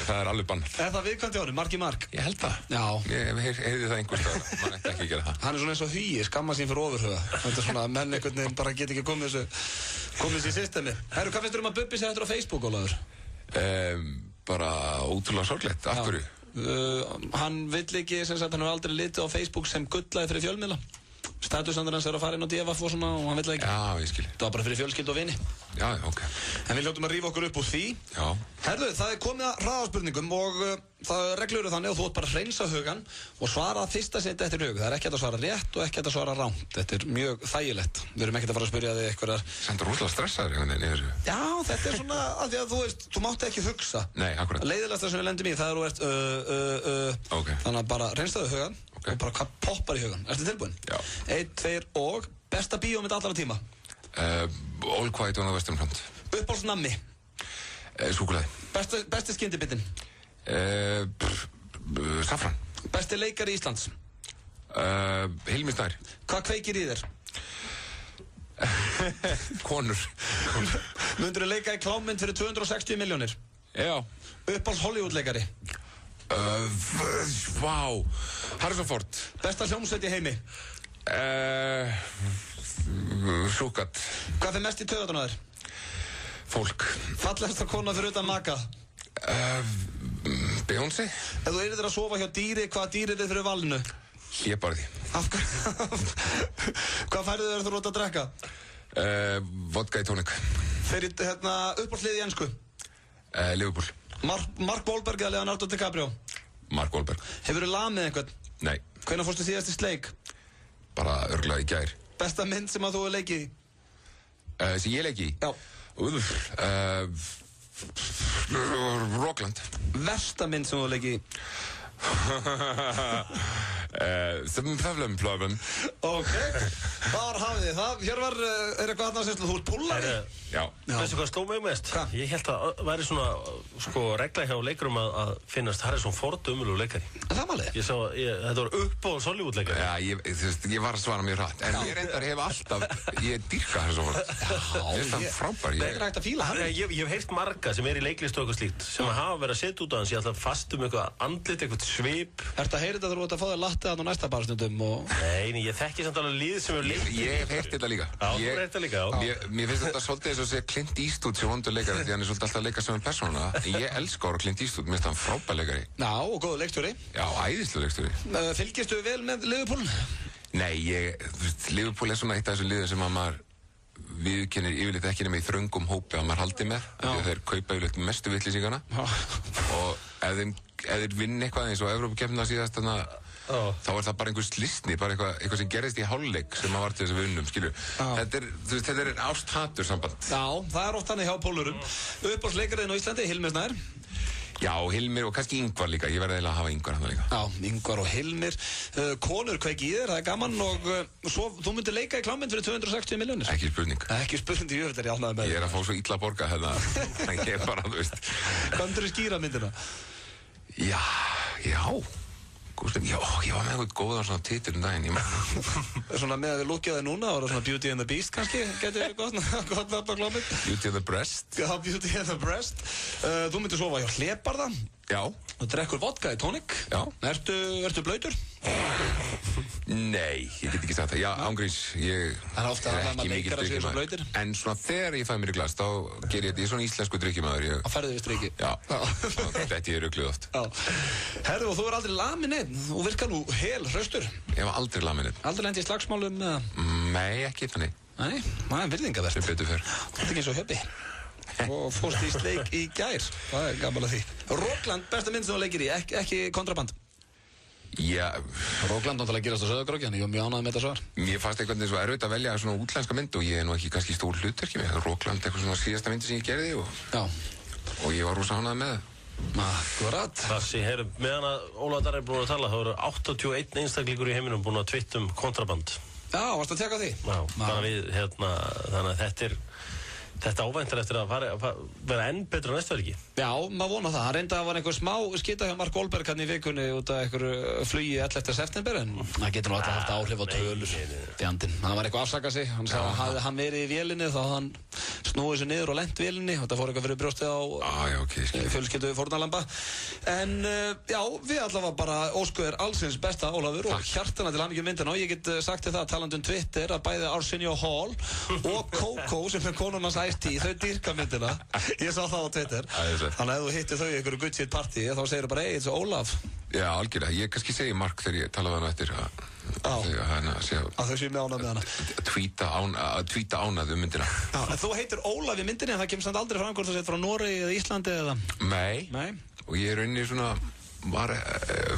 það er alveg bann. Er það viðkvæmt hjá honum, Marky Mark? Ég held það. Já. Ég heyrði það einhvers staðar, mann ætti ekki að gera það. Hann er svona eins og Hugi, skamma sín fyrir ofurhuga. Þetta er svona, menn einhvern veginn bara get ekki komið þessu í systemi. Herru, hvað finnst þér um að Bubbi segja þetta á Facebook, Ólafur? Bara ótrúlega sorglegt, af hverju? Hann vill ekki, sem sagt, hann hefur aldrei litið á Facebook sem gullaði fyrir fjölmiðla. Statusandar hans er að fara inn á DFF og svona og hann vill ekki. Já, ég skil. Það var bara fyrir fjölskyldu og vini. Já, ok. En við hljóttum að rífa okkur upp úr því. Já. Herðu, það er komið að hraðaspurningum og það reglur eru þannig að þú ætti bara að hreinsa hugan og svara fyrsta seti eftir hug. Það er ekki hægt að svara rétt og ekki hægt að svara rangt. Þetta er mjög þægilegt. Við erum ekkert að fara að spyrja þig einhverjar... Samt rosalega stressaður einhvern veginn yfir þessu. Já, þetta er svona að því að þú veist, þú mátti ekki hugsa. Nei, akkurat. Leiðilegasta sem við lendum í, það er þú ert okay. Þannig að bara hreinstaðu hugan og bara hvað poppar í hugan. Ertu tilbúin? Já. 1, 2 og besta bíómynd allra tíma. All Quiet on the Western Front. Uppáhaldsnammi. Súkkulaði. Besti skyndibitinn. Safran. Besti leikari Íslands. Hilmi Snær. Hvað kveikir í þér? Konur. Mundur þú leika í klámynd fyrir 260 milljónir? Já. Uppáhalds Hollywood-leikari? Vá. Harrison Ford. Besta hljómsveit í heimi? Súkat. Hvað fyrir mest í taugarnar á þér? Fólk. Fallegasta kona fyrir utan maka? Beyoncé. Ef þú yrðir að sofa hjá dýri, hvaða dýri er þið fyrir valinu? Hlébarði. Af hverju? Hvað færðu þér þú út að drekka? Vodka í tónik. Fyrir uppáhaldslið í ensku? Liverpool. Mark Wahlberg eða Leonardo DiCaprio? Mark Wahlberg. Hefurðu lamið einhvern? Nei. Hvenær fórstu síðast í sleik? Bara örugglega í gær. Besta mynd sem að þú hefur leikið í? Sem ég leiki í? Já. Rockland. Versta mynd sem þú hefur leikið í? Sem problem. Ok, þar hafið þið það. Hér var, eitthvað þarna sem þú ert púllari? Já. Veistu hvað sló mig mest? Hvað? Ég held að það væri svona, regla hjá leikurum að finnast Harrison Ford umölulegur leikari. Það málið? Ég sá, þetta var uppáhalds Hollywood-leikari. Já, ég var að svara mjög hratt. En ég reyndar hef alltaf, ég dýrka Harrison Ford. Ég finnst það frábær. Það er hægt að fíla hann. Ég hef heyrt marga sem í leiklist og eitthvað slíkt sem hafa verið að setja út á hans. Ég ætla fast eitthvað andlit, eitthvað svip. Ertu að heyra þetta þú ert að fá þér latte að á næsta barstundum og... Nei, ég þekki samt alveg lið sem eru leikir. Ég hef heyrt þetta líka. Já, þú hef heyrt þetta líka, já. Mér finnst þetta svolítið eins og segja Clint Eastwood sem vondur leikari því hann er svolítið alltaf að leika sem en persóna. En ég elska ára Clint Eastwood, mér finnst hann frábær leikari. Já, og góður leikstjóri. Já, æðislegur leikstjóri. Fylgistu vel með Liverpool? Nei, Liverpool er svona eitt af þessum liðum sem að maður viðkennir yfirleitt ekki nema í þröngum hópi að maður haldi með. Þeir kaupa yfirleitt mestu vitlýsingana. Og ef þeir vinna eitthvað eins og Evrópukeppnina síðast þá er það bara einhver slysni, bara eitthvað sem gerðist í hálfleik sem að var til þess að við unnum, skilju. Þetta er ást-hatur samband. Já, það er oft þannig hjá pólurum. Uppáhaldsleikarinn á Íslandi, Hilmir Snær. Já, Hilmir og kannski Ingvar líka, ég verði eiginlega að hafa Ingvar hann líka. Já, Ingvar og Hilmir. Konur kveiki í þér, það er gaman og svo, þú myndir leika í klámynd fyrir 260 milljónir. Ekki spurning. Ekki spurning, ég veit það er ég ánægður með. Ég er að fá svo illa borga þannig að ég bara, þú veist. Kanntu skýra myndina? Já. Já, ég var með eitthvað góðan svona titil daginn, Svona með að við lúkjaði núna, var það svona Beauty and the Beast kannski, getur við gott nafn á klámið? Beauty and the Breast. Já, Beauty and the Breast. Þú myndir sofa hjá Hlébarða. Já. Þú drekkur vodka í tónik. Já. Ertu blautur? Nei, ég get ekki sagt það. Já, ángríns, ég er ekki mikill drykkjumaður. En svona þegar ég fæ mér í glas, þá ger ég þetta. Ég er svona íslensku drykkjumaður. Að ferðu við striki? Já, þetta ég rugluð oft. Herðu, og þú er aldrei lamið neitt. Þú virkar nú hel hraustur. Ég var aldrei lamið neitt. Aldrei lendi í slagsmálum eða? Nei, ekki þannig. Nei, það er virðingavert. Sem betur fyrr. Þetta er ekki eins og Hjöppi. Og fórst í sleik í gær. Það er gaman að því. Rockland, besta mynd sem þú leikir í, ekki kontraband. Já. Rockland náttúrulega gerast á Sauðárkróki, þannig ég var mjög ánægður með þetta svar. Mér fannst einhvern veginn svo erfitt að velja svona útlenska mynd og ég er nú ekki kannski stór hlutverki með. Rockland eitthvað svona síðasta myndi sem ég gerði og ég var rosa ánægður með það. Akkurat. Þessi, heyrum, meðan að Ólafur Darri er búin að tala, þá eru 81 einstaklingur í heiminum búin að twitta kontraband. Já, varst að tjekka því? Já, þannig að þetta ávæntar eftir að vera enn betra næstu verki. Já, maður vona það. Það reyndi að var einhver smá skita hjá Mark Wahlberg hann í vikunni út af einhverju flugi 11. september en það getur nú alltaf haft áhrif á tölur. Fjandinn. Það var eitthvað afsakað sig. Hann sagði að hafði hann verið í vélinni þá hann snúið sér niður og lent vélinni og þetta fór eitthvað fyrir brjóstið á fjölskyldu fórnarlamba. En já, við allavega bara óskuðir allsins besta Ólafur og hjartana til hamingju myndina og ég get sagt þér það talandi Twitter að bæði Arsenio Hall og Coco sem er konun hans Ice-T, þau dýrka myndina. Ég sá það á Twitter. Þannig að ef þú hittir þau í einhverju good shit party þá segir þau bara, hey, it's Ólaf. Já, algjörlega. Ég kannski segi Mark þegar ég tala við hann eftir að þau séu með ánað með hana. Að tvíta ánað myndina. Já, en þú heitir Ólaf í myndinni en það kemur samt aldrei fram hvort þú sett frá Noregi eða Íslandi eða? Nei. Og ég er rauninni svona var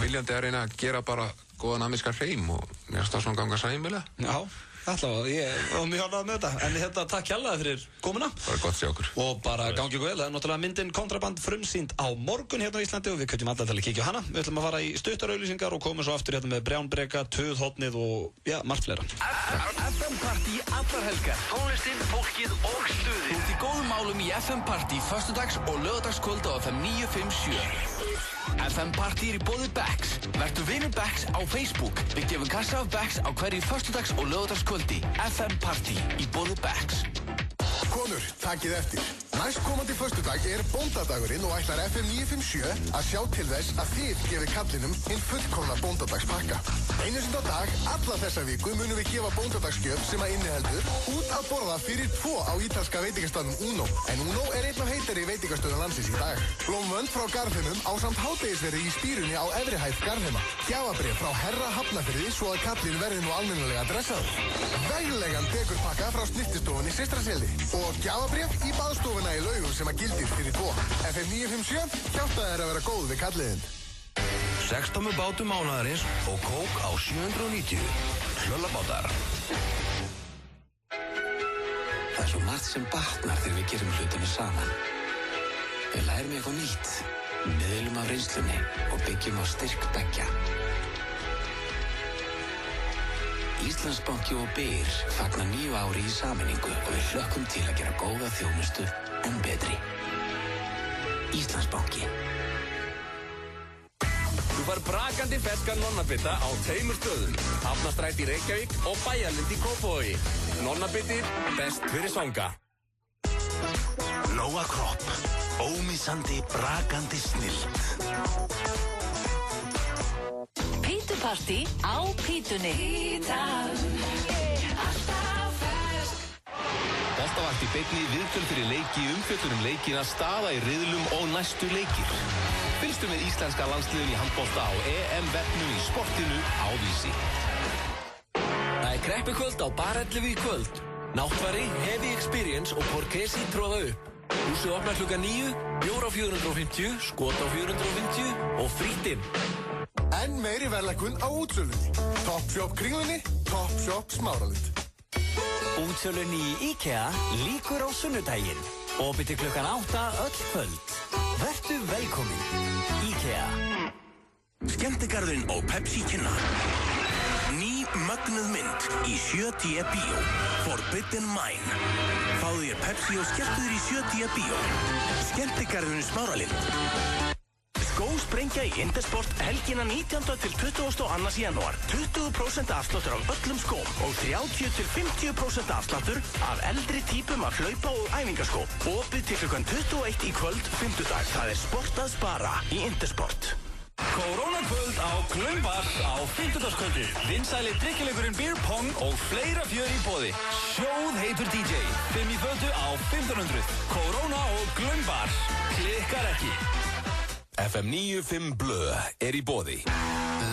viljandi að reyna að gera bara góðan amerískan hreim og mér finnst það svona ganga sæmilega. Já. Alltaf, ég var mjög ánægður með þetta. En takk hérlega fyrir komuna. Bara gott sér okkur. Og bara gangi ykkur vel. Það er náttúrulega myndin Kontraband frumsýnd á morgun hérna á Íslandi og við kveikjum alla til að kíkja á hana. Við ætlum að fara í stuttarauglýsingar og komum svo aftur hérna með brjánbreka, töðhotnið og margt fleira. FM Party allar helgar. Tónlistin, fólkið og stuðið. Þú ert í góðum málum í FM Party föstudags og laugardagskvöld á FM 957. FM Party er í boði Becks. Vertu vinur Becks á Facebook. Við gefum kassa af Becks á hverju föstudags og laugardagskvöldi. FM Party í boði Becks. Konur, takið eftir. Næstkomandi föstudag bóndadagurinn og ætlar FM 957 að sjá til þess að þið gefið kallinum hinn fullkomna bóndadagspakka. Einu sinni á dag, alla þessa viku munum við gefa bóndadagsgjöf sem að inniheldur út að borða fyrir 2 á ítalska veitingastöðnum Uno. En Uno einn af heitari veitingastöðum landsins í dag. Blómvönd frá Garðheimum ásamt hádegisverði í Spírunni á efri hæð Garðheima. Gjafabréf frá Herra Hafnarfirði svo að kallinn verði nú almennilega dressaður. Veglegan dekurpakka frá snyrtistofunni Systraseli. Og gjafabréf í baðstofuna í Laugum sem að gildir fyrir 2. FM 957 hjálpa þér að vera góð við kalliðinn. 16 bátum mánaðarins og kók á 790. Hlöllabátar. Það svo margt sem batnar þegar við gerum hlutina saman. Við lærum eitthvað nýtt, miðlum af reynslunni og byggjum á styrk beggja. Íslandsbanki og Byr fagna 9 ári í sameiningu og við hlökkum til að gera góða þjónustu enn betri. Íslandsbanki. Þú fær brakandi ferskan nonnabita á 2 stöðum. Hafnarstræti í Reykjavík og Bæjarlind í Kópavogi. Nonnabiti, best fyrir svanga. Nóa Kropp. Ómissandi, brakandi snilld. Pítupartí á Pítunni. Pítan, alltaf fersk. Boltavakt í beinni, viðtöl fyrir leiki, umfjöllun leikina, staða í riðlum og næstu leikir. Fylgstu með íslenska landsliðin í handbolta á EM-vefnum í sportinu á Vísi. Það kreppukvöld á Bar 11 í kvöld. Náttfari, Heavy Experience og Porkesi tróða upp. Húsið opnar klukkan 9, bjór á 450, skot á 450 og frítinn. Enn meiri verðlækkun á útsölunni. Topshop Kringlunni, Topshop Smáralind. Útsölunni í IKEA líkur á sunnudaginn. Opið til klukkan 8 öll kvöld. Vertu velkomin. IKEA. Skemmtigarðurinn og Pepsi kynna. Ný mögnuð mynd í 7D Bíó. Forbidden Mine. Fáðu þér Pepsi og skelltu þér í 7D Bíó. Skemmtigarðurinn Smáralind. Skósprengja í Intersport helgina 19. til 22. janúar. 20% afsláttur af öllum skóm og 30 til 50% afsláttur af eldri típum af hlaupa- og æfingaskóm. Opið til klukkan 21 í kvöld, 5. Það sport að spara í Intersport. Koronakvöld á Glömbars á 50-dagskvöldi. Vinsæli drikkileikurinn Beer Pong og fleira fjör í boði. Sjóð heitur DJ. 5 í fötu á 1500. Korona og Glömbars. Klikkar ekki. FM 95 Blö í boði.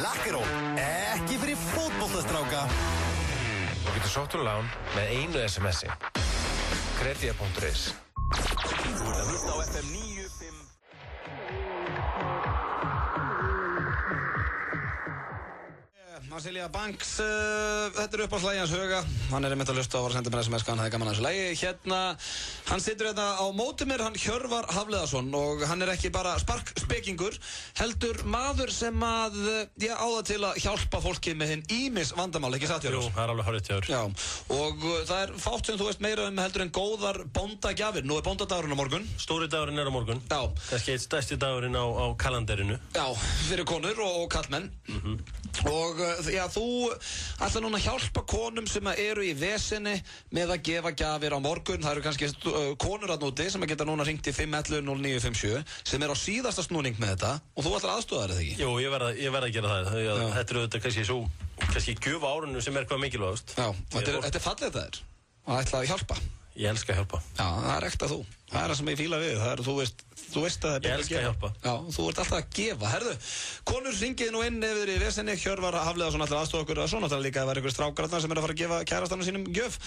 Lakkeró, ekki fyrir fótboltastráka. Þú getur sótt lán með einu SMS-i. Kredia.is. Þú ert að hlusta á FM 95. Marsilía Banks, þetta uppáhaldslægi hans Huga. Hann einmitt að hlusta og var að senda mér SMS, hann hefði gaman að þessu lægi. Hérna, hann situr hérna á móti mér, hann Hjörvar Hafliðason, og hann ekki bara sparkspekingur, heldur maður sem að, á það til að hjálpa fólki með hinn ýmis vandamál, ekki satt Hjörvar? Jú, það alveg hárrétt hjá þér. Já, og það fátt sem þú veist meira heldur en góðar bóndagjafir. Nú bóndadagurinn á morgun. Stóri dagurinn á morgun. Já. Kannski eitt stærsti dagurinn á kalenderinu. Já, fyrir konur og kallmenn. Og já, þú ætlar núna að hjálpa konum sem eru í vesinni með að gefa gjafir á morgun. Það eru kannski konur að núti sem að geta núna ringt í 511-0957 sem á síðasta snúning með þetta, og þú ætlar aðstoða þér, eða ekki? Jú, ég verð að gera það. Þetta eru þetta kannski gjöf á árinu sem hvað mikilvægast. Já, þetta fallið það er og ætla að hjálpa. Ég elska að hjálpa. Já, það ekta þú. Það það sem ég fíla við. Það þú veist að það ég elska að hjálpa. Já, þú ert alltaf að gefa. Herðu, konur ringið nú inn ef þið eru í vesinni. Hjörvar Hafliðason ætlar aðstoða okkur. Svo náttúrulega líka að vera einhver strákar sem að fara að gefa kærastanum sínum gjöf.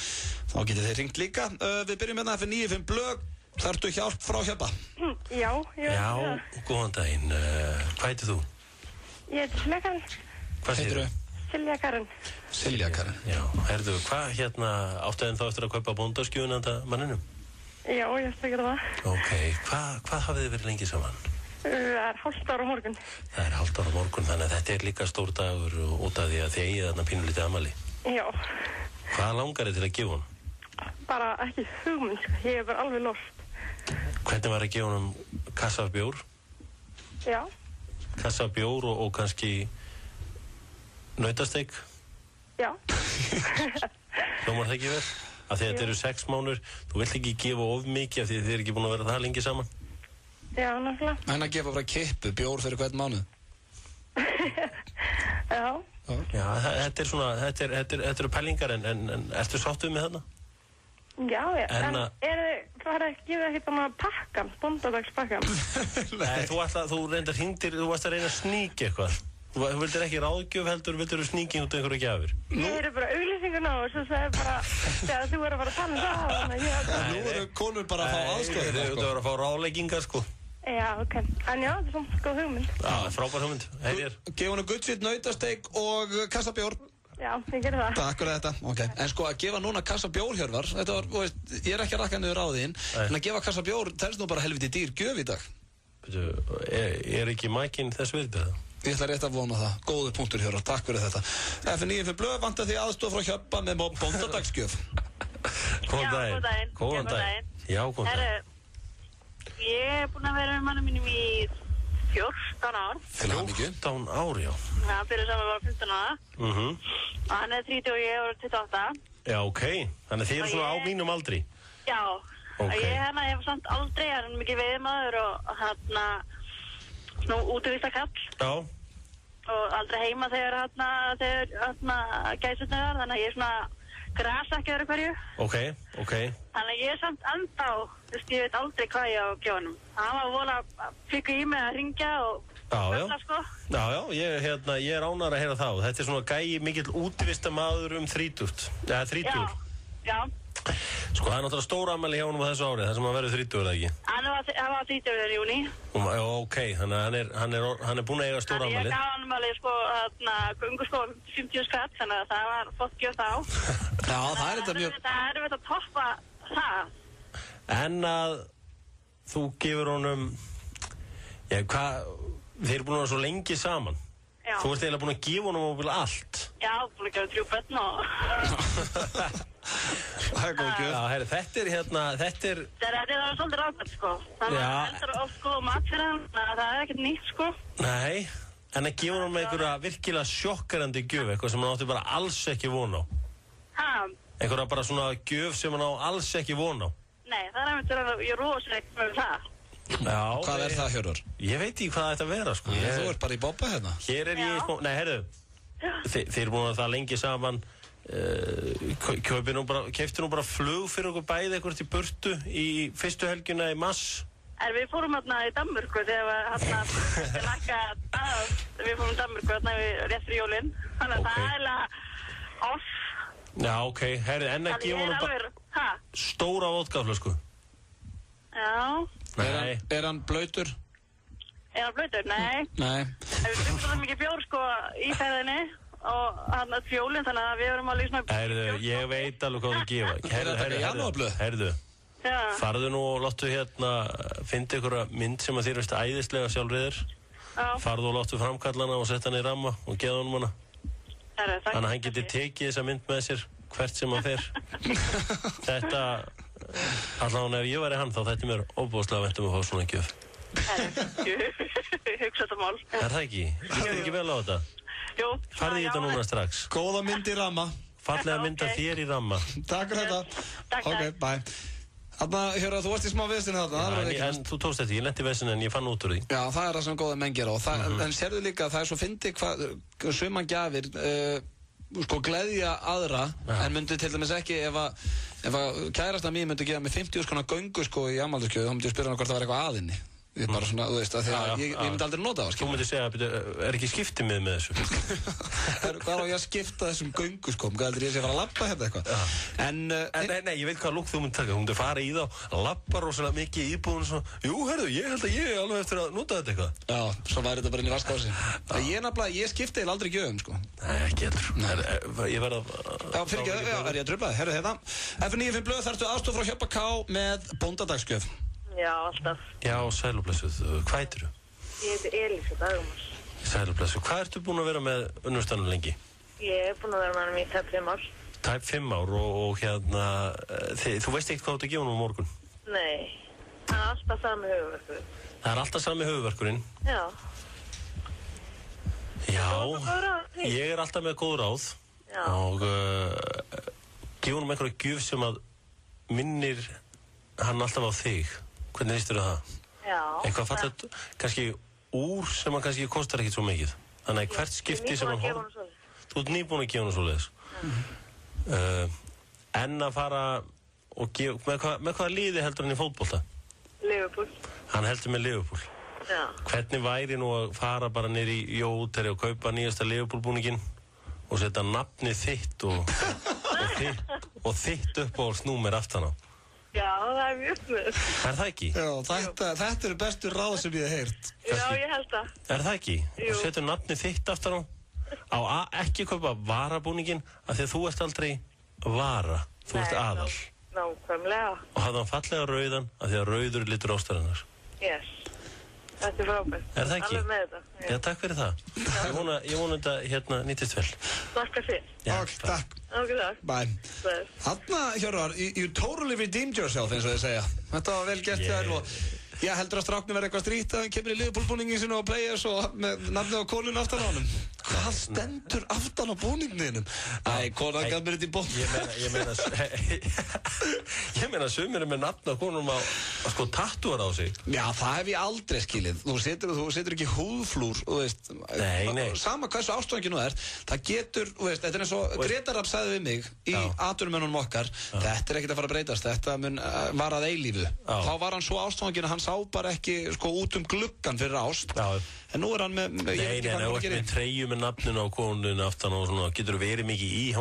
Þá getið þið ringt líka. Við byrjum hérna FM 95 Blö. Þarftu hjálp frá Hjöpa? Já, góðan daginn. Hvað heitir þú? Ég heiti Silja Karen. Hvað heitirðu? Silja Karen. Silja Karen. Já, herðu, hvað áttu þá eftir að kaupa bóndaskjöfuna handa manninum? Já, ég ætla að gera það. Ok, hvað hafið þið verið lengi saman? Það hálft ára á morgun. Það hálft ára á morgun, þannig að þetta líka stór dagur út af því að þið eigið þarna pínulítið afmæli. Já. Hvað langar þið til að gefa hún? Bara ekki hugmynd, ég bara alveg lost. Hvernig var að gefa hún kassa af bjór? Já. Kassa af bjór og kannski nautasteik? Já. Hljómar það ekki vel? Af því þetta eru 6 mánuðir, þú vilt ekki gefa of mikið af því þið eru ekki búin að vera það lengi saman. Já, náttúrulega. En að gefa bara kippu, bjór fyrir hvern mánuð. Já. Já, þetta er svona, þetta eru pælingar en ertu sáttuð með þarna? Já, en þið farið að gefa ekki bara pakkan, bóndadagspakkan? Nei, þú reyndar hringdir, þú varst að reyna að sníkja eitthvað. Þú vildir ekki ráðgjöf heldur, vildir þú sníkja út einhverju gjafir? Ég er bara auglýsinguna og svo sagði bara, þegar þú er að fara að tala það, þannig að Nú eru konur bara að fá aðstoð. Þú verður að fá ráðleggingar, sko. Já, ok. En já, þetta er svona góð hugmynd. Já, frábær hugmynd. Heyrir. Gefa hennu gullsvít, nautasteik og kassa bjór. Já, ég gerði það. Takk fyrir þetta, ok. En sko að gefa núna kassa bjór, Hjörvar, þetta var, þú veist, ég er ekki að rakka niður á þín, en að gefa kassa bjór, telst nú bara helviti dýr gjöf í dag. Er ekki mækinn þess virðið? Ég ætla rétt að vona það. Góður punktur, Hjörvar, takk fyrir þetta. F95 Blöð vantar því aðstoð frá Hjöppa með bóndadagsgjöf. Góðan daginn. Góðan daginn. Já, góðan daginn. Ég er búin að vera með mannum mínum í 14 ár. 14 ár, já. Já, byrjuð saman bara 15 ára. Og hann er 30 og ég er 28. Já, ok. Þannig að þið eru svona á mínum aldri. Já. Ok. Ég hef samt aldrei, hann er mikið veiðmaður og hann svona útivistakall. Já. Og aldrei heima þegar gæsurnar, þannig að ég er svona grasa ekki öðru hverju. Ok. Þannig að ég er samt enda á, þú veist, ég veit aldrei hvað ég á að gefa honum. Hann var vola að flika í mig að ringja og spella, sko. Já, ég er ánægður að heyra það. Þetta er svona gæi mikill útivistamaður 30. Já, 30. Já. Sko, það er náttúrulega stóra afmæli hjá honum á þessu ári, þar sem hann verður 30, eða ekki? Hann var 30 í júní. Já, ok, þannig að hann er búinn að eiga stóra afmæli. Ég gaf hann alveg, sko, gönguskóla 50 skatt, þannig að það var fótt gjöf þá. Já, það er þetta mjög... Það er verið að toppa það. En að þú gefur honum... Já, hvað... Þeir eru búin að vera svo lengi saman. Já. Þú ert eiginlega búin að gefa honum ábyggilega allt. Já, búin að gefa 3 börn og... Það er góð gjöf. Já, herri, þetta er... Þetta er svolítið ráðbært, sko. Þannig að það er oft góð mat fyrir hann, það er ekkert nýtt, sko. Nei, en að gefa honum einhverja virkilega sjokkerandi gjöf, eitthvað sem hann átti bara alls ekki von á. Einhverja bara svona gjöf sem hann á alls ekki von á. Nei, það er einmitt að ég rosalega með það. Já, hvað er það, Hjörvar? Ég veit ekki hvað það ætti að vera, sko. Þú ert bara í bobba hérna. Hér er ég smá... Nei, herru, þeir eru búin að það lengi saman. Keyptu nú bara flug fyrir okkur bæði eitthvað til burtu í fyrstu helgina í mars. Við fórum hérna í Danmörku þegar við fórum í Danmörku hérna rétt fyrir jólinn. Þannig að það er eiginlega off. Já, ok, herru, en að gefa honum bara stóra vodkaflösku. Já. Er hann blautur? Er hann blautur? Nei. Nei. Við drukkum svo mikið bjór, sko, í ferðinni og hann að fjólinn, þannig að við erum alveg svona... Herðu, ég veit alveg hvað þú gefa. Herðu, farðu nú og láttu fyndi einhverja mynd sem að þér veist æðislega sjálfriðir. Farðu og láttu framkallana og setja hann í ramma og geða honum hana. Þannig að hann geti tekið þessa mynd með sér hvert sem hann fer. Þetta, allavega ef ég væri hann þá þetta mér óbúðslega vænt að fá svona gjöf. Hugsa þetta mál. Er það ekki? Líktu ekki vel á þetta? Jú. Farði í þetta núna strax. Góða mynd í ramma. Fallega mynda þér í ramma. Takk fyrir þetta. Ok, bye. Þarna, Hjörvar, þú varst í smá vesinu þarna. En þú tókst þetta, ég lenti í vesinu en ég fann út úr því. Já, það er það sem góða menn gera. En sérðu líka að það er svo fyndið hvað suman gjafir sko gleðja aðra en myndi til dæmis ekki ef að kærasta mín myndi gefa mig 50 skona göngu sko í afmælisgjöf þá myndi ég spyrja hann hvort það var eitthvað aðinni. Ég bara svona, þú veist, að því að ég myndi aldrei nota það, Þú myndi segja, er ekki skiptimið með þessu? Hvað á ég að skipta þessum göngu, sko? Hvað heldur ég sé að fara að labba hérna eitthvað? Nei, ég veit hvað lúk þú myndi taka. Þú myndi fara í þá, labba rosalega mikið í íbúðun og svona, jú, herðu, ég held að ég er alveg eftir að nota þetta eitthvað. Já, svo væri þetta bara inn í vaskási. Ég skipti eiginlega aldrei gjöfum, sko. Nei, ekki heldur. Ég verð að... Já, fyrirgefðu, er ég að trufla þig? Herru, hérna. F95 Blöð, þarftu aðstoð frá Hjöppa K með bóndadagsgjöf. Já, alltaf. Já, sælublessuð. Hvað heitir þú? Ég heiti Elísa Dagmars. Sælublessuð. Hvað ertu búin að vera með unnustanum lengi? Ég er búin að vera með hann í tæp 5 ár. Tæp 5 ár og hérna... Þú veist ekkert hvað þú ert að gefa hann á morgun? Nei. Það er alltaf sami höfuðverkurinn. Það er alltaf sami höfuðverkurinn? Já. Já. Ég er alltaf með góð ráð. Já. Og... gefa honum einhverja gjöf sem að minnir hann alltaf á þig. Hvernig lístur það? Já. Eitthvað fallegt, kannski úr sem hann kannski kostar ekkert svo mikið. Þannig að hvert skipti sem hann horf... Þú ert nýbúin að gefa hann svoleiðis. En að fara og gefa... Með hvaða liði heldur hann í fótbolta? Liverpool. Hann heldur með Liverpool. Já. Hvernig væri nú að fara bara niður í Jóteri og kaupa nýjasta Liverpool-búningin og setja nafnið þitt og þitt uppáhaldsnúmer aftan á? Já, það mjög snöð. Það ekki? Já, þetta eru bestu ráð sem ég hef heyrt. Já, ég held það. Það ekki? Jú. Og setur nafnið þitt aftan á ekki kaupa varabúningin af því að þú ert aldrei vara. Þú ert aðal. Nákvæmlega. Og hafði hann fallega rauðan af því að rauður er litur ástarinnar. Yes. Þetta frábært. Það ekki? Alveg með þetta. Já, takk fyrir það. Ég vona þetta nýtist vel. Takk fyrir. Já, takk. Ok, takk. Bye. Þarna, Hjörvar, you totally redeemed yourself, eins og þið segja. Þetta var vel gert þér og ég heldur að stráknum verði eitthvað strýtt að hann kemur í Liverpool-búningin sinu og players og með nafnið á konun aftan á honum. Hvað stendur aftan á búninginum? Æ, konan gaf mér þetta í bótt. Ég meina sumir með nafn á konum að sko tattúar á sig. Já, það hef ég aldrei skilið. Þú setur ekki húðflúr, þú veist. Nei. Sama hversu ástofangin þú ert, það getur, þú veist, þetta er eins og Gretar Rapp sagði við mig í atvinnumönnunum okkar, þetta er ekkert að fara að breytast, þetta mun vara að eilífu. Þá var hann svo ástofangin að hann sá bara ekki sko út gluggan fyrir ást. En nú er hann með með treyju með nafninu á konuninu aftan og svona, getur verið mikið í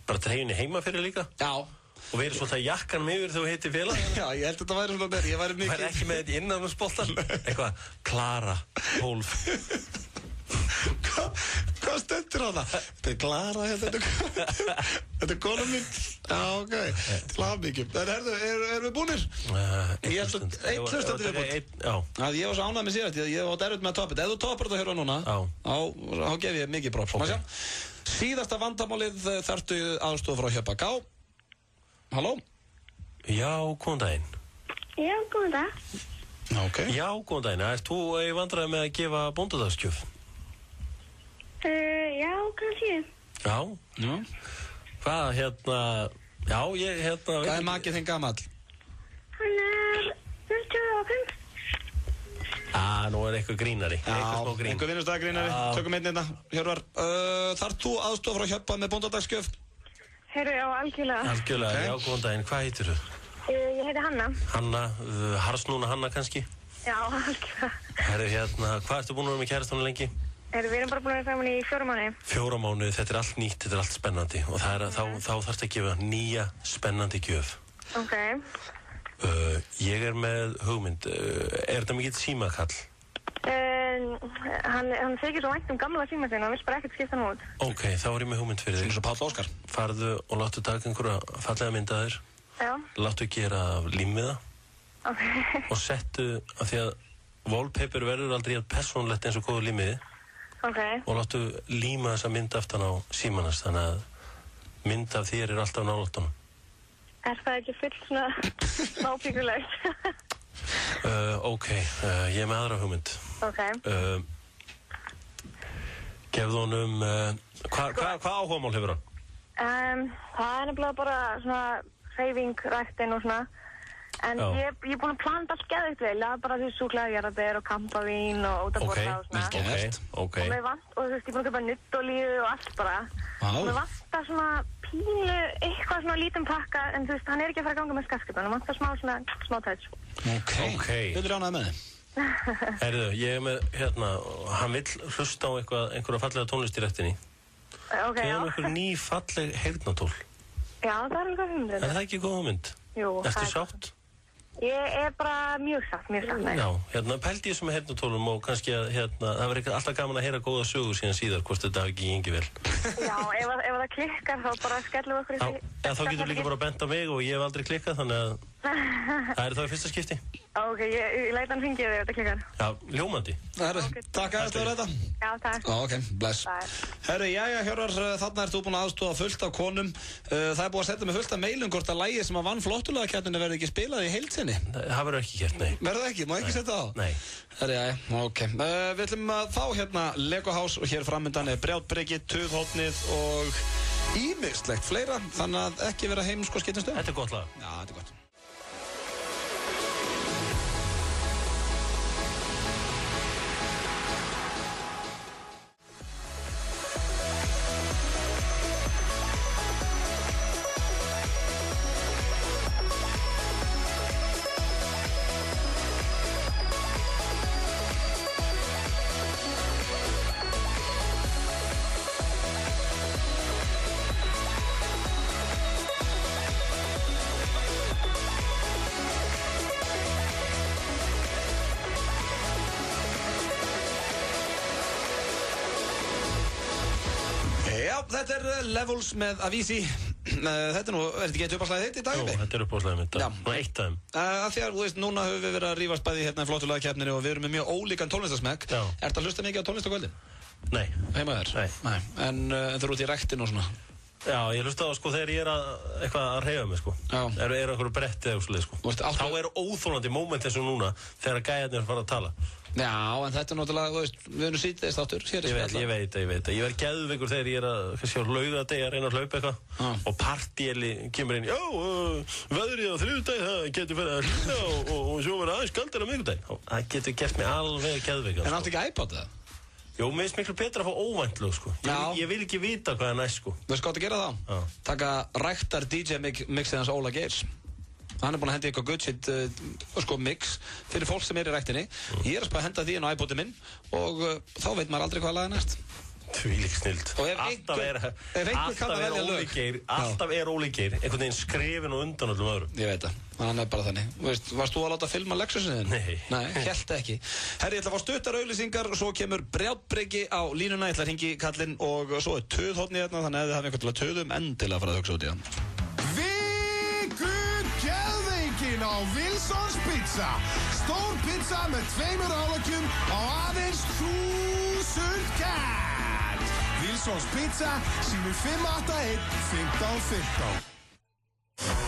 bara treyjunni heima fyrir líka. Já. Og verið svolítið jakkanum yfir þegar þú heitir félag. Já, ég held að þetta væri svona mér, ég væri mikið. Væri ekki með þetta innan um spoltan. Eitthvað, Klara, 12. Hvað stendur á það? Þetta er Klara, þetta er kona mín. Já, ok, til aðmyggjum. En erum við búnir? Ég held að einn hlustandi viðbútt. Já. Ég var svo ánægð með síðan, ég var derut með að toppa þetta. Ef þú toppar þetta hér og núna, þá gef ég mikið props. Síðasta vandamálið þarftu aðstoð frá Hjöpa Gá. Halló? Já, góðan daginn. Já, góðan dag. Ok. Já, góðan daginn. Ert þú í vandræði með að gefa bóndadagsgjöf? Já, kannski. Já? Hvað, já, ég, Hvað er makið þinn gamall? Hann er 25. Nú er eitthvað grínari. Já, einhver vinnustæða grínari. Tökum einn einna. Hjörvar, þarf þú aðstoð frá Hjöpa með bóndadagsgjöf? Heyrðu, já, algjörlega. Algjörlega, já, góðan daginn. Hvað heitir þú? Ég heiti Hanna. Hanna, harsnúna Hanna kannski? Já, algjörlega. Herru, hvað ertu búin að vera með kærastunum lengi? Við erum bara búin að vera saman í 4 mánuði. 4 mánuði, þetta er allt nýtt, þetta er allt spennandi og þá þarfst að gefa nýja spennandi gjöf. Ok. Ég er með hugmynd. Er þetta mikill símakall? Hann þykir svo vænt gamla síma sinna, hann vill bara ekkert skipta hann út. Ok, þá er ég með hugmynd fyrir þig. Svona svo Páll Óskar. Farðu og láttu taka einhverja fallega mynda þér. Já. Láttu gera límmiða. Ok. Og settu, af því að wallpaper verður aldrei jafn persónlegt eins og góðu límiði. Ok. Og láttu líma þessa mynd aftan á símanast, þannig að mynd af þér er alltaf nálægt honum. Er það ekki full svona nápíkulegt? Ok, ég er með aðra hugmynd. Ok. Gefðu honum, hvað áhugamál hefur hann? Það er nefnilega bara svona hreyfing, ræktin og svona. En ég er búin að plana allt geðveikt vel. Það er bara því súklaðjarðabær og kampavín og út að borða og svona. Ok. Og mér vant, og þú veist, ég er búin að köpa nuddolíu og allt bara. Og mér vantar svona pínu, eitthvað svona lítinn pakka, en þú veist, hann er ekki að fara að ganga með skaskipun. Hann vantar smá touch. Ok. Vildur ánægð með þið? Herðu, ég er með, hann vill hlusta á einhverja fallega tónlist í rættinni. Ok, já. Geðum einhver ný falleg heyrnartól. Já, það er alveg hugmynd. Er það ekki góð hugmynd? Jú. Ertu sátt? Ég er bara mjög sátt. Já, pældi ég sem með heyrnartólum og kannski að, það verður alltaf gaman að heyra góða sögur síðar, hvort þetta hafi ekki gengið vel. Já, ef það klikkar þá bara skellum við okkur í því. Já, þá getur líka bara að benda mig og ég hef aldrei klikkað, þannig að það er þá í fyrsta skipti. Ok, ég læt hann hringja þig ef þetta klikkar. Já, ljómandi. Takk aðeins fyrir þetta. Já, takk. Ok, bless. Herru, jæja, Hjörvar, þarna ert þú búin að aðstoða fullt af konum. Það er búin að setja mig fullt af mailum hvort að lagið sem að vann flottulegakeppnina verði ekki spilað í heild sinni. Það verður ekki gert, nei. Verður það ekki? Má ekki setja það á? Nei. Herru, jæja, ok. Við ætlum að fá hérna Lego House og hér framöndan er Brjátbreki, Tuðhotnið og ýmislegt fleira, þannig að ekki vera heim sko skiptum stöðum. Þetta er gott lag. Já, þetta er gott. Þetta er Levels með Avicii. Þetta er nú, er þetta ekki eitt uppáhaldslega þitt í dag? Jú, þetta er uppáhaldslega mitt. Nú eitt af þeim. Af því að, þú veist, núna höfum við verið að rífast bæði hérna í flottulega og við erum með mjög ólíkan tónlistasmekk. Ertu að hlusta mikið á tónlist á kvöldin? Nei. Heima þér? Nei. En þú eru út í ræktin og svona? Já, ég hlusta á sko þegar ég er eitthvað að hreyfa mig sko. Er einhverju bretti eða úrslega sko. Þá er óþolandi moment eins og núna þegar gæjarnir fara að tala. Já, en þetta er náttúrulega, þú veist, við erum síðdeist áttur. Ég veit. Ég verð geðveikur þegar ég er að, kannski á laugardegi að reyna að hlaupa eitthvað og partíeli kemur inn, já, veðrið á þriðjudegi, það getur verið að hlýna og svo verið aðeins kaldar á miðvikudegi. Það getur gert mig alveg geðveikar. En áttu ekki iPod eða? Jú, mér finnst miklu betra að fá óvænt lög, sko. Ég vil ekki vita hvað er næst, sko. Veistu hvað þú gera þá? Taka ræktar DJ mixið hans Óla Geirs. Hann er búinn að henda eitthvað good shit mix fyrir fólk sem er í ræktinni. Ég er að spara að henda því inn á iPodið minn og þá veit maður aldrei hvað lag er næst. Tvílík snild. Alltaf er Óli Geir einhvern veginn skrifin og undan öllum öðrum. Ég veit það, hann er bara þannig. Varst þú að láta filma Lexusin þinn? Nei, hélt ekki. Herri, ég ætla að fá stuttar auglýsingar og svo kemur Brjátbreki á línuna. Ég ætla að hringi kallinn og svo er töðhornið hérna, þannig að þið hafið einhvern til að töðum endilega að fara að hugsa út í hann. Geðveikin á Wilsons Pizza. Stór pizza með 2 álagjum á aðeins 1000 kall. Wilsons Pizza símur 581 1515.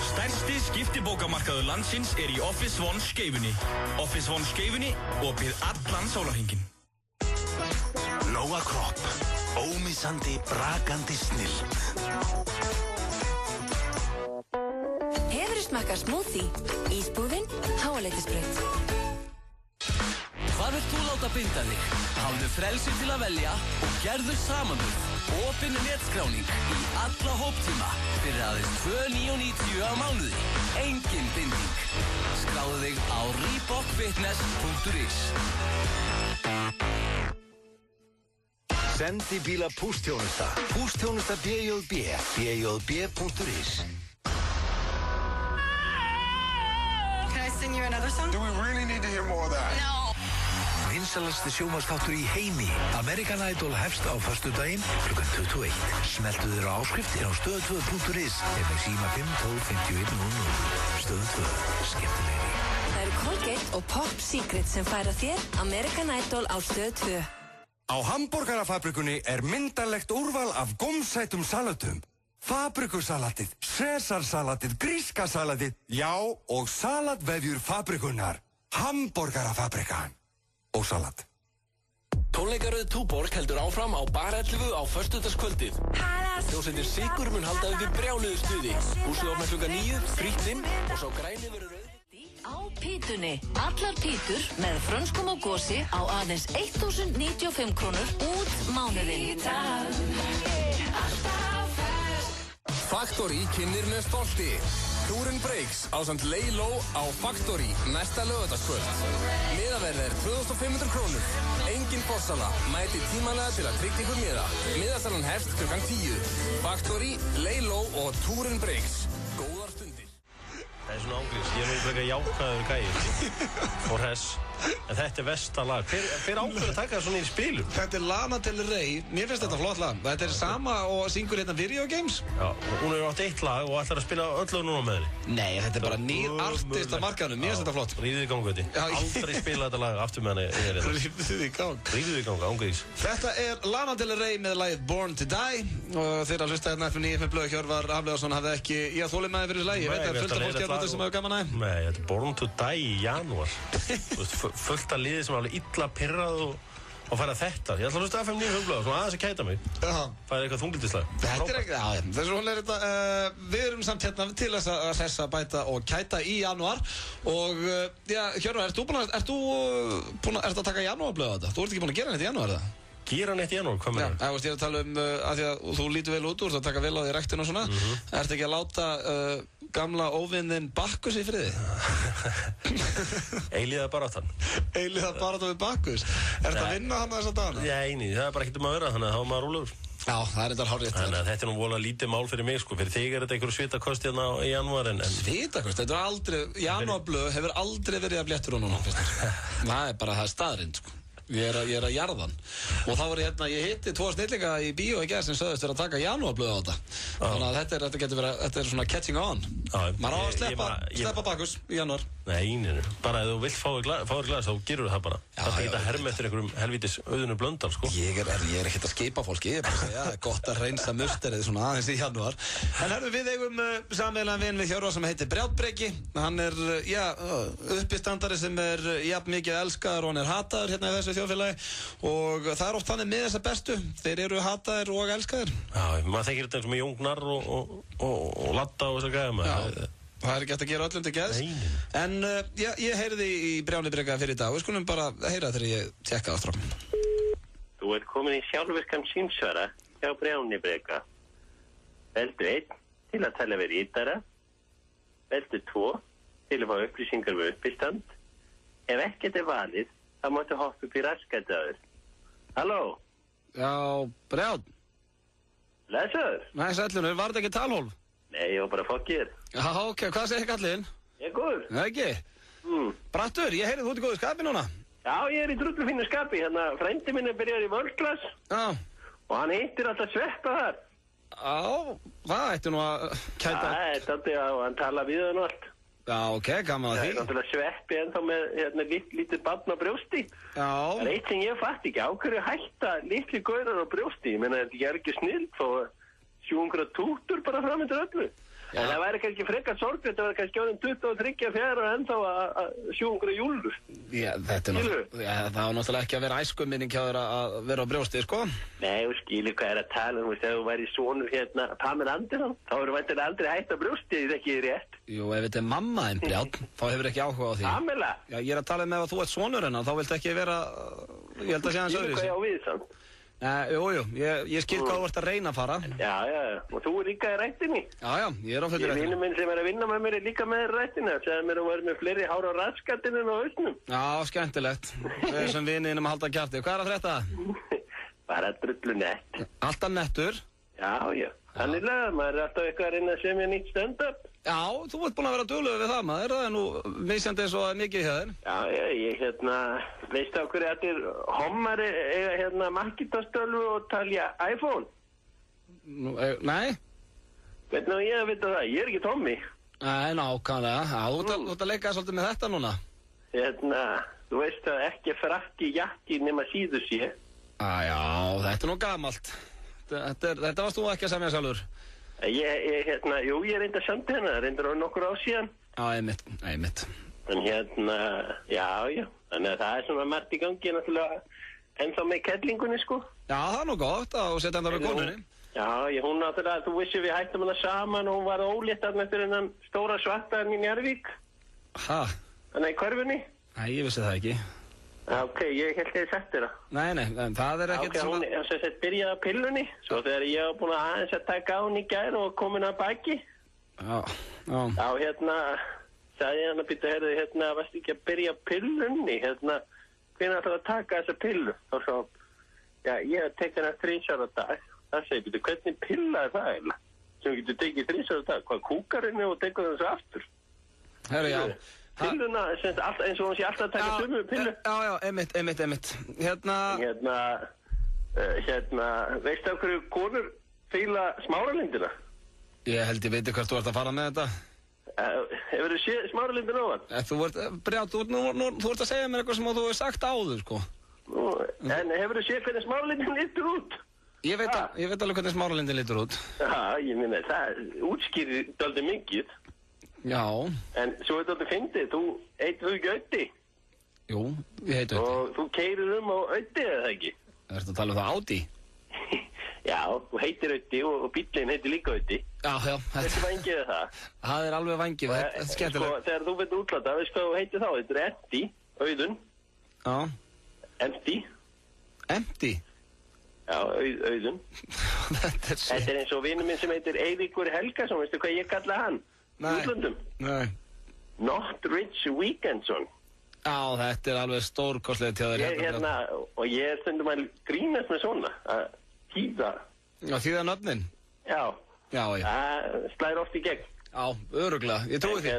Stærsti skiptibókamarkaður landsins er í Office One Skeifunni. Office One Skeifunni opið allan sólarhringinn. Nóa Kropp. Ómissandi, brakandi snilld. Hefurðu smakkað smoothie? Ísbúðin, Háaleitisbraut. Hvað vilt þú láta binda þig? Hafðu frelsi til að velja og gerðu samanburð. Opin netskráning í alla hóptíma fyrir aðeins 2.990 á mánuði. Engin binding. Skráðu þig á reebokfitness.is. Sendi bíla pústþjónusta. Pústþjónusta BJB. BJB.is. Sing you another song? Do we really need to hear more of that? No. Vinsalasti sjónvarpsþáttur í heimi. American Idol hefst á föstudaginn klukkan 21. Smeltu þér á áskrift inn á stöð2.is eða síma 5 12 51 00. Stöð 2. Skemmtilegri. Það eru Colgate og Pop Secret sem færa þér American Idol á stöð 2. Á Hamborgarafabrikunni er myndarlegt úrval af gómsætum salatum. Fabrikusalatið, Cæsarsalatið, gríska salatið, já, og salatvefjur fabrikunar. Hamborgarafabrikan. Og salat. Tónleikaröð Túborg heldur áfram á Bar 11 á föstudagskvöldið. Hljómsveitin Sigur mun halda við brjáluðu stuði. Húsið opnar klukkan 9, frítt inn og sá græni verður rauð. Á Pítunni. Allar pítur með frönskum og gósi á aðeins 1.095 krónur út mánuðinn. Factory kynnir með stolti. Tourin Breaks ásamt Laylo á Factory næsta laugardagskvöld. Miðaverð er 2.500 krónur. Engin forsala. Mæti tímanlega til að tryggja ykkur miða. Miðasalan hefst klukkan 10. Factory, Laylo og Tourin Breaks. Góðar stundir. Það er svona ángriðs. Ég er nú frekar jákvæður gæi. Og hress. En þetta er versta lag. Hver ákveður að taka það svona í spilum? Þetta er Lana Del Rey. Mér finnst þetta flott lag. Þetta er sama og syngur hérna Video Games. Já, hún hefur átt eitt lag og ætlar að spila öll lög núna með henni. Nei, þetta er bara nýr artist af markaðnum. Mér finnst þetta flott. Rífðu í gang, veit ég. Aldrei spila þetta lag aftur með henni. Rífðu í gang. Rífðu í gang, ángriðs. Þetta er Lana Del Rey með lagið Born to Die. Og þeirra hlusta hérna F9 með blöð Hjörvar Hafliðarsson hafði ekki í að þolinmæði fyrir þessu lagi. Ég veit að fullt af fólki hérna sem hefur gaman að. Nei, þetta er Born to Die í janúar. Fullt af liði sem er alveg illa pirrað og og fara þetta. Ég ætla að hlusta FM 95 svona aðeins að kæta mig. Fæði eitthvað þunglindislega. Þetta er ekki, já, þess vegna þetta, við erum samt hérna til þess að sessa, bæta og kæta í janúar og, já, Hjörvar, ert þú að taka janúarblöð á þetta? Þú ert ekki búin að gera neitt í janúar, eða? Gera neitt í janúar, hvað með það? Já, ég er að tala að því að þú lítur vel út, þú ert að taka vel á því ræktinu og svona. Ertu ekki að láta gamla óvinnin Bakkus í friði? Eilíða baráttan. Eilíða baráttan við Bakkus? Ertu að vinna hann þessa dagana? Já, það er bara ekkert að vera, þannig að þá er maður rólegur. Já, það er þetta hárrétt. Þannig að þetta er nú vola lítið mál fyrir mig, sko. Fyrir þig er þetta einhverju svitakost hérna í janúar, en... Svitakost? Þetta er aldrei... Janúarblöð hefur aldrei verið að bléttur og núna, það er bara, það er staðrind, sko. Ég er að jarðan og þá var ég hérna, ég hitti 2 snillinga í bíó í gær sem sögðust vera að taka janúarblöð á þetta þannig að þetta getur verið, þetta er svona catching on maður á að sleppa Bakkus í janúar. Nei, bara ef þú vilt fáir glas þá gerur það bara. Það er ekki að herma eftir einhverjum helvítis Auðunu Blöndal, sko. Ég er ekkert að skipa fólki, ég er bara að segja gott að reynsa musterið svona aðeins í janúar. En herru, við eigum sameiginlegan vin við Hjörvar sem heitir Brjátbreki. Hann er, já, uppistandari sem er jafn mikið elskaður og hann er hataður hérna í þessu þjóðfélagi og það er oft þannig með þessa bestu. Þeir eru hataðir og elskaðir. Já, maður þekkir þetta eins og með Jóngnar og Latta og þessar gæða. Það er ekki hægt að gera öllum til geðs. En ég heyrði í Brjánibreka fyrir í dag og við skulum bara heyra þegar ég tjekka það strákum. Þú ert komin í sjálfvirkan símsvara hjá Brjánibreka. Veldu 1 til að tala við rítara. Veldu 2 til að fá upplýsingar við uppistand. Ef ekkert er valið, þá máttu hoppa upp í raskataður. Halló? Já, Brján. Lesaður? Nei, sælunur, var þetta ekki talhólf? Nei, ég var bara fokkir. Já, ok, hvað segir kallinn? Ég er góður. Nei, ekki? Brattur, ég heyrði þú ert í góðu skapi núna. Já, ég er í drullu fínu skapi. Hérna, frændi minn er byrjar í vörglas. Já. Og hann hittir alltaf Sveppa þar. Já, það ætti nú að kæta. Það er þetta og hann tala við hann og allt. Já, ok, gaman að því. Það er náttúrulega Sveppi ennþá með hérna, lítið barn á brjósti. Já. Það er eitt sem ég fatt ekki. Á hverju hætta litli gaurar á brjósti? Ég meina, þetta er ekki snill og 700 tútur bara framöndur öllu. En það væri kannski frekar sorglega, þetta væri kannski árið 23-24 og ennþá að 700 júlur. Já, þetta er það var náttúrulega ekki að vera æskuminning hjá þér að vera á brjósti, sko. Nei, þú skilir hvað er að tala um, ef þú væri sonur hérna Pamela Andersson, þá eru væntanlega aldrei hætt á brjósti, það ekki rétt. Jú, ef þetta er mamma en Brjánn, þá hefur ekki áhuga á því. Pamela? Já, ég er að tala með að þú ert sonur hennar, þá viltu ekki vera, ég held að sé hans öðru. Hvað ég á við samt? Jú, ég skil hvað þú ert að reyna að fara. Já, og þú er líka í rættinni. Já, ég er á fullu rættinni. Vinur minn sem er að vinna með mér er líka með rættinni. Það segði mér að vera með fleiri hár á raskatinu en á hausnum. Já, skemmtilegt. Við sem viniðinum að halda kjarti. Hvað er að frétta? Bara drullu nett. Alltaf nettur? Já. Þannig maður er alltaf eitthvað að reyna að semja nýtt stand-up. Já, þú ert búin að vera duglegur við það, maður. Það er nú misjandi eins og mikið hjá þér. Já, ég veistu á hverju allir hommar eiga Macintosh-tölvu og talja iPhone? Nei. Hvernig á ég að vita það? Ég er ekki Tommy. Nei, nákvæmlega. Já, þú ert að leika svolítið með þetta núna. Þú veist að ekki frakki jakki nema síðu sé. Já, þetta er nú gamalt. Þetta varst þú ekki að semja sjálfur. Jú, ég reyndi að senda hennar, reyndi á nokkur á síðan. Já, einmitt. En já, þannig að það er svona margt í gangi, náttúrulega, ennþá með kettlingunni, sko. Já, það er nú gott að setja ennþá með konunni. Já, hún náttúrulega, þú vissi við hættum hana saman og hún var ólétt að með fyrir hennan stóra svartaðan í Njarðvík. Hæ? Þannig í körfunni. Nei, ég vissi það ekki. Ok, ég held ég sagt þér það. Nei, en það er ekkert svona... Ok, hún sem byrjaði á pillunni, svo þegar ég var búin að aðeins að taka á hún í gær og komin að baki. Já. Sagði hann að býta, varst ekki að byrja á pillunni, hvernig ætlaði að taka þessa pillu? Og svo, ég hef tekið hana 3 ára á dag. Það segi, býta, hvernig pilla er það eiginlega? Sem getur tekið 3 ára á dag, hvað kúkarinn og tekur þessu aftur? Herru, já. Pilluna, eins og hún sé alltaf að taka sömu pillu. Já, einmitt. Veistu af hverju konur fíla smáralindina? Ég held ég veit hvert þú ert að fara með þetta. Hefur þú séð smáralindina á hann? Brjánn, þú ert að segja mér eitthvað sem þú hefur sagt áður, sko. En hefur þú séð hvernig smáralindin lítur út? Ég veit alveg hvernig smáralindin lítur út. Já, ég minna, það útskýrir dálítið mikið. Já. En svo er þetta fyndið, þú eitt ekki ötti. Jú, ég heiti Ötti. Og þú keyrir á Ötti eða ekki? Ertu að tala um það Audi? Já, þú heitir Ötti og bíllinn heitir líka Ötti. Já. Þetta vangið það? Það alveg vangið, þetta skemmtilegt. Sko, þegar þú veit útlata, veist hvað þú heitir þá? Þetta Empty, Auðun. Já. Empty. Empty? Já, Auðun. Þetta eins og vinur minn sem heitir Eiríkur Helgason, veistu hvað ég kalla hann? Nei. Útlöndum. Nei. Not Rich Weekendsson. Já, þetta alveg stórkostlega til þér. Og ég stundum að grínast með svona, að þýða. Já, þýða nöfnin? Já. Já. Það slæðir oft í gegn. Já, örugglega, ég trúi því.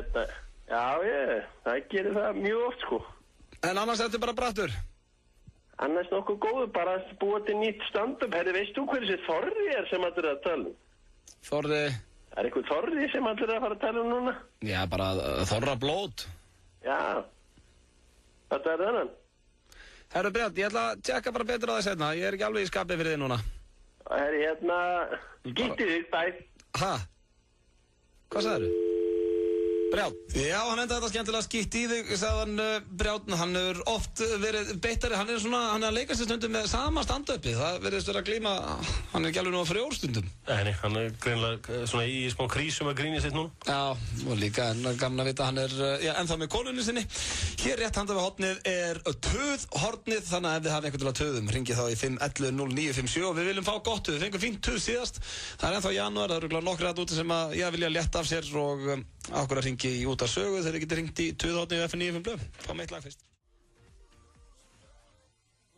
Það gerir það mjög oft, sko. En annars ertu bara brattur? Annars nokkuð góður, bara að búa til nýtt stand-up. Herri, veist þú hver þessi Þorri er sem allir er að tala um? Þorri? Það er eitthvað Þorri sem allir er að fara að tala um núna? Já, bara Þorra blót. Já. Þetta er þennan. Herru Brjánn, ég ætla að tjekka bara betur á þess hérna. Ég er ekki alveg í skapið fyrir þig núna. Herri, skýtti þig, bæ. Hæ? Hvað sagðirðu? Brjánn. Já, hann enda þetta skemmtilega skýtt í þig, sagðan Brjánn. Hann hefur oft verið beittari. Hann er að leika sér stundum með sama stand-upi. Það verðist verið að glíma, hann er ekki alveg nú að frjórstundum. Nei, hann er greinilega svona í smá krísum að grína sitt núna. Já, og líka gaman að vita hann er ennþá með konunni sinni. Hér rétt handa við hornið er töðhornið, þannig að ef þið hafið einhvern til að töðum, ringið þá í 511-0957 og við viljum fá gott töð. Við fengum fínt töð síðast. Það er ennþá janúar, það eru nokkrir að úti sem að vilja létta af sér og okkur að ringi í út af sögu þegar þið getur ringt í töðhornið í FM 95 blöð. Fá meitt lag fyrst.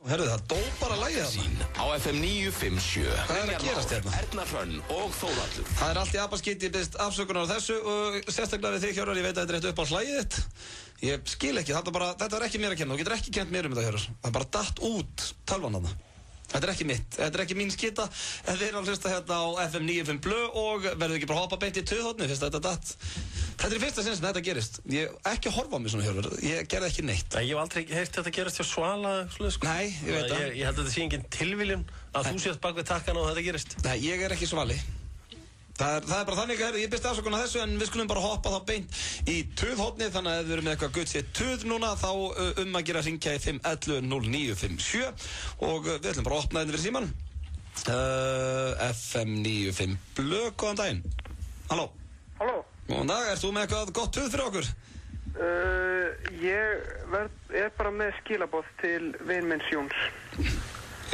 Herðu, það dó bara lagið þarna. Á FM 957. Hvað er að gerast hérna? Erna Hrönn og Þórhallur. Það er allt í apaskýt, ég byrst afsökunar á þessu og sérstaklega við þig, Hjörvar, ég veit að þetta er eitt upp á hlægið þitt. Ég skil ekki, þetta er ekki mér að kenna, þú getur ekki kent mér um þetta, Hjörvar. Það er bara datt út tölvan þarna. Þetta er ekki mitt, þetta er ekki mín skita. Þið erum að hlusta hérna á FM 95 blöð og verður ekki bara hoppa beint í töðhornið fyrst að þetta datt. Þetta er í fyrsta sinn sem þetta gerist. Ekki að horfa á mig svona, Hjörvar, ég gerði ekki neitt. Ég hef aldrei heyrt þetta gerast hjá Svala, sko. Nei, ég veit það. Ég held að þetta sé engin tilviljun að þú sést bak við takkana og þetta gerist. Nei, ég er ekki Svali. Það er bara þannig að ég byrst afsökun á þessu en við skulum bara hoppa þá beint í töðhornið þannig að ef við erum með eitthvað gutt sér töð núna þá að gera hringja í 511-0957 og við ætlum bara að opna þetta fyrir síman. FM 95 blöð, góðan daginn. Halló. Halló. Góðan dag, ert þú með eitthvað gott töð fyrir okkur? Ég er bara með skilaboð til vin minns Jóns.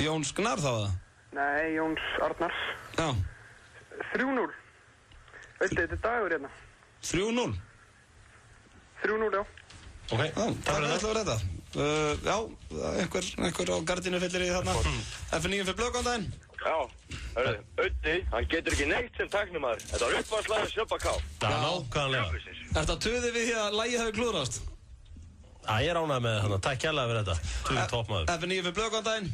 Jóns Gnar þá það? Nei, Jóns Arnars. Já. 3-0. Veistu, þetta er dagur hérna. 3-0? 3-0, já. Ok, það er ætla að vera þetta. Já, einhver á gardinu fyllir í þarna. F9 fyrir blöðgóndaginn. Já, Öddi, hann getur ekki neitt sem tæknimaður. Þetta var uppvarslæði Sjöpa K. Já, nákvæmlega. Er þetta töði við því að lagið hafi klúðrast? Já, ég er ánægð með þetta. Takk kærlega fyrir þetta. Töði toppmaður. F9 fyrir blöðgóndaginn.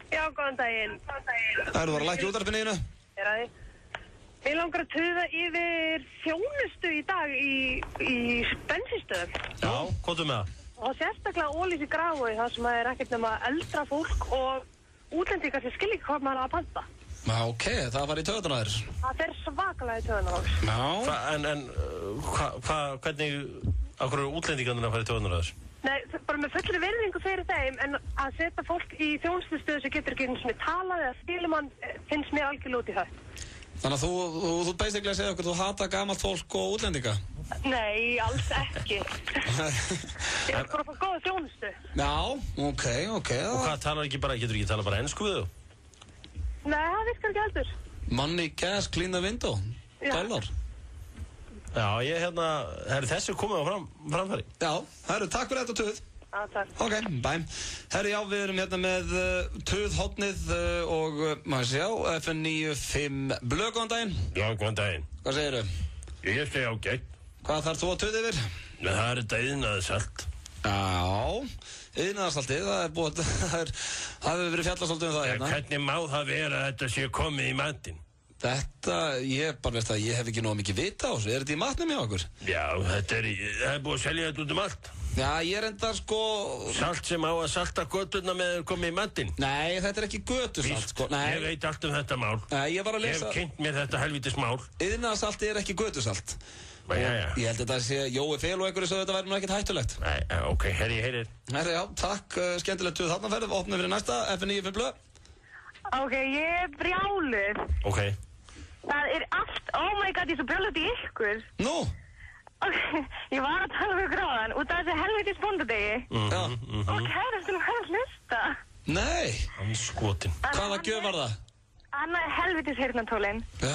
Já, góðan daginn. Það eru bara að lækja útarpinu þínu? Er að því. Ég langar að tuða yfir þjónustu í dag í bensinstöðum. Já, hvað með það? Og sérstaklega Ólís í Grafvogi, það sem er ekkert nema eldra fólk og útlendingar sem skilja ekki hvað maður að panta. Ok, það var í töðunar þér. Það fer svakalega í töðunar þér. Já. Hvernig, okkur eru útlendingarnir að fara í töðunar þér? Nei, bara með fullri virðingu fyrir þeim, en að setja fólk í þjónustustöðu sem getur ekki eins og talað eða skilum finnst mér algjörlega út í það. Þannig að þú basically segja okkur, þú hata gamalt fólk og útlendinga? Nei, alls ekki. Ég er bara að fá góða þjónustu. Já, ok. Og hvað getur ekki tala bara ensku við þú? Nei, það virkar ekki heldur. Money, gas, clean the window. Dollar. Já, þessu komið á framfæri. Já, takk fyrir þetta töð. Já, takk. Ok, bæm. Já, við erum hérna með töðhornið og maður sjá, FM 95 blöð, góðan daginn. Já, góðan daginn. Hvað segirðu? Ég segi ágætt. Hvað þarf þú að töð yfir? Það er þetta iðnaðarsalt. Já, iðnaðarsaltið, það hefur verið fjallarsaldið um það hérna. Hvernig má það vera að þetta sé komið í matinn? Þetta, ég bara veist að ég hef ekki nóg mikið vita á þessu. Er þetta í matnum hjá okkur? Já, það er búið að selja þetta út um allt. Já, ég reyndar sko... Salt sem á að salta göturna með komið í matinn. Nei, þetta er ekki götusalt sko. Nei. Ég veit allt um þetta mál. Nei, ég var að lesa... Ég hef kynnt mér þetta helvítis mál. Iðnaðarsalt er ekki götusalt. Já. Ég held að þetta sé Jói Fel og einhverju svo þetta væri nú ekkert hættulegt. Nei, ok, heyrir. Herri, já, takk, skemmtilegt tuð þarna ferð, opnum fyrir næsta, F95 blöð. Ok, ég er brjáluð. Ok. Það er allt, oh my god, ég er svo brjáluð í ykkur. Nú? Ok, ég var að tala við gráðan út af þessi helvitis bóndadegi. Og kærastunum hann að hlusta. Nei. Hann er skotin. Hvaða gjöf var það? Hann er helvitis heyrnartólinn. Já.